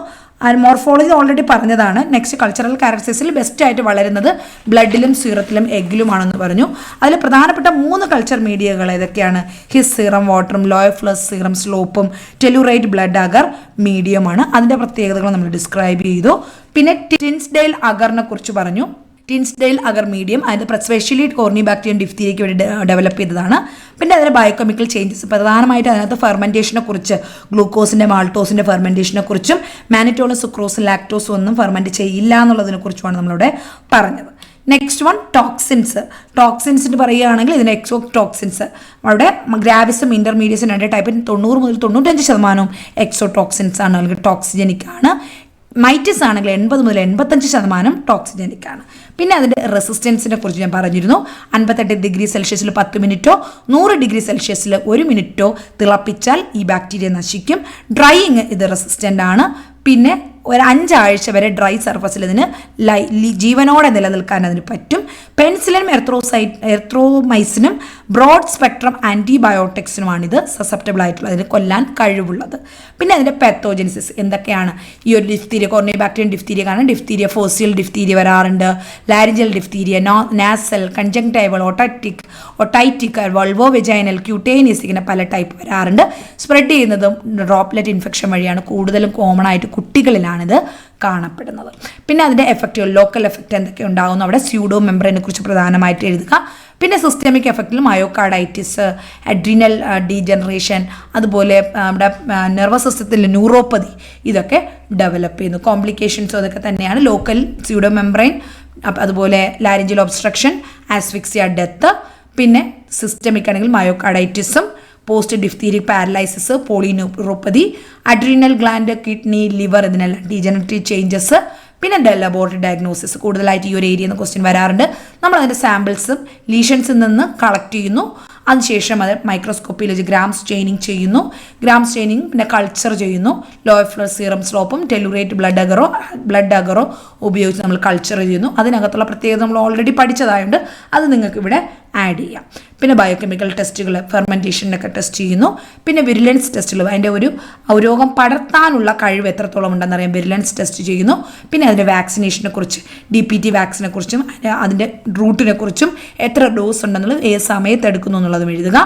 മോർഫോളജി ഓൾറെഡി പറഞ്ഞതാണ്. നെക്സ്റ്റ് കൾച്ചറൽ ക്യാരക്ടറിസ്റ്റിക്സിൽ ബെസ്റ്റ് ആയിട്ട് വളരുന്നത് ബ്ലഡിലും സീറത്തിലും എഗ്ഗിലുമാണെന്ന് പറഞ്ഞു. അതിൽ പ്രധാനപ്പെട്ട 3 കൾച്ചർ മീഡിയകൾ ഏതൊക്കെയാണ്? ഹിസ് സീറം വാട്ടറും, ലോയഫ്ലസ് സീറം സ്ലോപ്പും, ടെലുറൈറ്റ് ബ്ലഡ് അഗർ മീഡിയമാണ്. അതിൻ്റെ പ്രത്യേകതകൾ നമ്മൾ ഡിസ്ക്രൈബ് ചെയ്തു. പിന്നെ ടിൻസ്ഡെയിൽ അഗറിനെ കുറിച്ച് പറഞ്ഞു. ടിൻസ്ഡെയിൽ അഗർ മീഡിയം അതിൻ്റെ സ്പെഷ്യലി കോർണിബാക്ടീരിയം ഡിഫ്തീരിയയ്ക്ക് വേണ്ടി ഡെവലപ്പ് ചെയ്തതാണ്. പിന്നെ അതിൻ്റെ ബയോകെമിക്കൽ ചേഞ്ചസ് പ്രധാനമായിട്ട് അതിനകത്ത് ഫെർമെൻറ്റേഷനെ കുറിച്ച്, ഗ്ലൂക്കോസിൻ്റെ മാൾട്ടോസിൻ്റെ ഫെർമെൻറ്റേഷനെ കുറിച്ചും മാനിറ്റോളും സുക്രോസും ലാക്ടോസും ഒന്നും ഫെർമെൻറ്റ് ചെയ്യില്ല എന്നുള്ളതിനെ കുറിച്ചുമാണ് നമ്മളിവിടെ പറഞ്ഞത്. നെക്സ്റ്റ് വൺ ടോക്സിൻസിന് പറയുകയാണെങ്കിൽ ഇതിന് എക്സോടോക്സിൻസ് അവിടെ ഗ്രാവിസും ഇൻ്റർമീഡിയറ്റ്സും 2 ടൈപ്പിൽ 90 മുതൽ 95% എക്സോടോക്സിൻസ് ആണ്, അല്ലെങ്കിൽ ടോക്സിജനിക് ആണ്. മൈറ്റിസ് ആണെങ്കിൽ 80 മുതൽ 85% ടോക്സിജനിക് ആണ്. പിന്നെ അതിൻ്റെ റെസിസ്റ്റൻസിനെ കുറിച്ച് ഞാൻ പറഞ്ഞിരുന്നു. 58 ഡിഗ്രി സെൽഷ്യസിൽ 10 മിനിറ്റോ 100 ഡിഗ്രി സെൽഷ്യസിൽ 1 മിനിറ്റോ തിളപ്പിച്ചാൽ ഈ ബാക്ടീരിയ നശിക്കും. ഡ്രൈയിങ് ഇത് റെസിസ്റ്റൻ്റ് ആണ്. പിന്നെ ഒരു 5 ആഴ്ച വരെ ഡ്രൈ സർഫസിൽ ഇതിന് ജീവനോടെ നിലനിൽക്കാൻ അതിന് പറ്റും. പെൻസിലിനും എർത്രോമൈസിനും ബ്രോഡ് സ്പെക്ട്രം ആൻറ്റിബയോട്ടിക്സിനുമാണ് ഇത് സസെപ്റ്റബിൾ ആയിട്ടുള്ളത്, അതിന് കൊല്ലാൻ കഴിവുള്ളത്. പിന്നെ അതിൻ്റെ പാത്തോജനിസിസ് എന്തൊക്കെയാണ്? ഈ ഒരു ഡിഫ്തീരിയ, കോർണിബാക്ടീരിയം ഡിഫ്തീരിയ കാണാൻ ഡിഫ്തീരിയ ഫോസിയൽ ഡിഫ്തീരിയ വരാറുണ്ട്, laryngeal diphtheria, nasal, conjunctival, otitic, vulvo vaginal, cutaneous, ഇങ്ങനെ പല ടൈപ്പ് വരാറുണ്ട്. സ്പ്രെഡ് ചെയ്യുന്നതും ഡ്രോപ്ലെറ്റ് ഇൻഫെക്ഷൻ വഴിയാണ്. കൂടുതലും കോമൺ ആയിട്ട് കുട്ടികളിലാണിത് കാണപ്പെടുന്നത്. പിന്നെ അതിൻ്റെ എഫക്റ്റുകൾ, ലോക്കൽ എഫക്റ്റ് എന്തൊക്കെ ഉണ്ടാകുന്നു അവിടെ സ്യൂഡോ മെംബ്രെയിനെ കുറിച്ച് പ്രധാനമായിട്ട് എഴുതുക. പിന്നെ സിസ്റ്റമിക് എഫക്റ്റിൽ മയോകാർഡൈറ്റിസ്, അഡ്രീനൽ ഡീജനറേഷൻ, അതുപോലെ നമ്മുടെ നെർവസ് സിസ്റ്റത്തിൽ ന്യൂറോപ്പതി, ഇതൊക്കെ ഡെവലപ്പ് ചെയ്യുന്നു. കോംപ്ലിക്കേഷൻസും അതൊക്കെ തന്നെയാണ്. ലോക്കൽ സ്യൂഡോ മെംബ്രെയിൻ, അതുപോലെ ലാരിഞ്ചൽ ഒബ്സ്ട്രക്ഷൻ, ആസ്ഫിക്സിയ, ഡെത്ത്. പിന്നെ സിസ്റ്റമിക് ആണെങ്കിൽ മയോകാർഡൈറ്റിസും, post diphtheritic paralysis, polyneuropathy, adrenal gland, kidney, liver, ഇതിനെല്ലാം ഡീജനറേറ്റീവ് ചേഞ്ചസ്. പിന്നെ ലബോറട്ടറി ഡയഗ്നോസിസ് കൂടുതലായിട്ട് ഈ ഒരു ഏരിയയിൽ നിന്ന് ക്വസ്റ്റ്യൻ വരാറുണ്ട്. നമ്മൾ അതിൻ്റെ സാമ്പിൾസും ലീഷൻസിൽ നിന്ന് കളക്ട് ചെയ്യുന്നു. അതിനുശേഷം അത് മൈക്രോസ്കോപ്പിയിൽ വെച്ച് ഗ്രാം സ്റ്റെയിനിങ് ചെയ്യുന്നു. ഗ്രാം സ്റ്റെയിനിങ് പിന്നെ കൾച്ചർ ചെയ്യുന്നു. ലോയഫ്ലർ സീറം സ്ലോപ്പും ടെലുറേറ്റ് ബ്ലഡ് അഗറോ ഉപയോഗിച്ച് നമ്മൾ കൾച്ചർ ചെയ്യുന്നു. അതിനകത്തുള്ള പ്രത്യേകത നമ്മൾ ഓൾറെഡി പഠിച്ചതായതുകൊണ്ട് അത് നിങ്ങൾക്ക് ഇവിടെ ആഡ് ചെയ്യാം. പിന്നെ ബയോകെമിക്കൽ ടെസ്റ്റുകൾ, ഫെർമെൻറ്റേഷനൊക്കെ ടെസ്റ്റ് ചെയ്യുന്നു. പിന്നെ വിരുലൻസ് ടെസ്റ്റുകൾ, അതിൻ്റെ ഒരു രോഗം പടർത്താനുള്ള കഴിവ് എത്രത്തോളം ഉണ്ടെന്നറിയാം, വിരുലൻസ് ടെസ്റ്റ് ചെയ്യുന്നു. പിന്നെ അതിൻ്റെ വാക്സിനേഷനെ കുറിച്ച്, DPT വാക്സിനെ കുറിച്ചും അതിൻ്റെ റൂട്ടിനെ കുറിച്ചും എത്ര ഡോസ് ഉണ്ടെന്നുള്ളത് ഏത് സമയത്ത് എടുക്കുന്നു എന്നുള്ളതും എഴുതുക.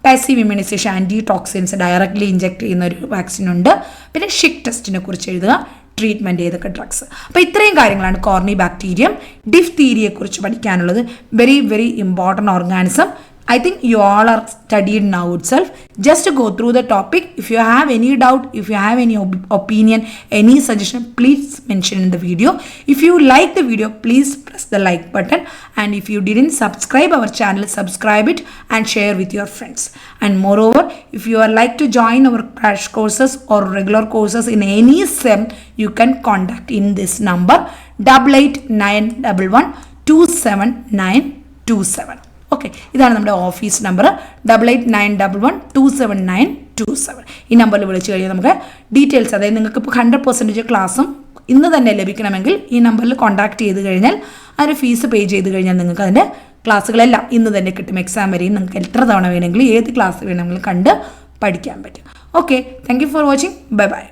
പാസീവ് ഇമ്മ്യൂണൈസേഷൻ, ആൻറ്റിടോക്സിൻസ് ഡയറക്റ്റ്ലി ഇഞ്ചെക്ട് ചെയ്യുന്ന ഒരു വാക്സിൻ ഉണ്ട്. പിന്നെ ഷിക് ടെസ്റ്റിനെ കുറിച്ച് എഴുതുക, ട്രീറ്റ്മെൻറ്റ് ചെയ്തൊക്കെ ഡ്രഗ്സ്. അപ്പോൾ ഇത്രയും കാര്യങ്ങളാണ് കോർണിബാക്ടീരിയം ഡിഫ്തീരിയയെക്കുറിച്ച് പഠിക്കാനുള്ളത്. Very very important organism. I think you all are studied now itself. Just to go through the topic. If you have any doubt, if you have any opinion, any suggestion, please mention in the video. If you like the video, please press the like button. And if you didn't subscribe our channel, subscribe it and share with your friends. And moreover, if you are like to join our crash courses or regular courses in any SEM, you can contact in this number 8891 27927. Okay, ഇതാണ് നമ്മുടെ office number 8891179227. ഈ നമ്പറിൽ വിളിച്ചു കഴിഞ്ഞാൽ നമുക്ക് details, അതായത് നിങ്ങൾക്ക് ഇപ്പോൾ 100% ക്ലാസ്സും ഇന്ന് തന്നെ ലഭിക്കണമെങ്കിൽ ഈ നമ്പറിൽ കോൺടാക്ട് ചെയ്ത് കഴിഞ്ഞാൽ അതിന് ഫീസ് പേ ചെയ്ത് കഴിഞ്ഞാൽ നിങ്ങൾക്ക് അതിൻ്റെ ക്ലാസ്സുകളെല്ലാം ഇന്ന് തന്നെ കിട്ടും. എക്സാം വരെയും നിങ്ങൾക്ക് എത്ര തവണ വേണമെങ്കിലും ഏത് ക്ലാസ് വേണമെങ്കിലും കണ്ട് പഠിക്കാൻ പറ്റും. Okay, thank you for watching. Bye bye.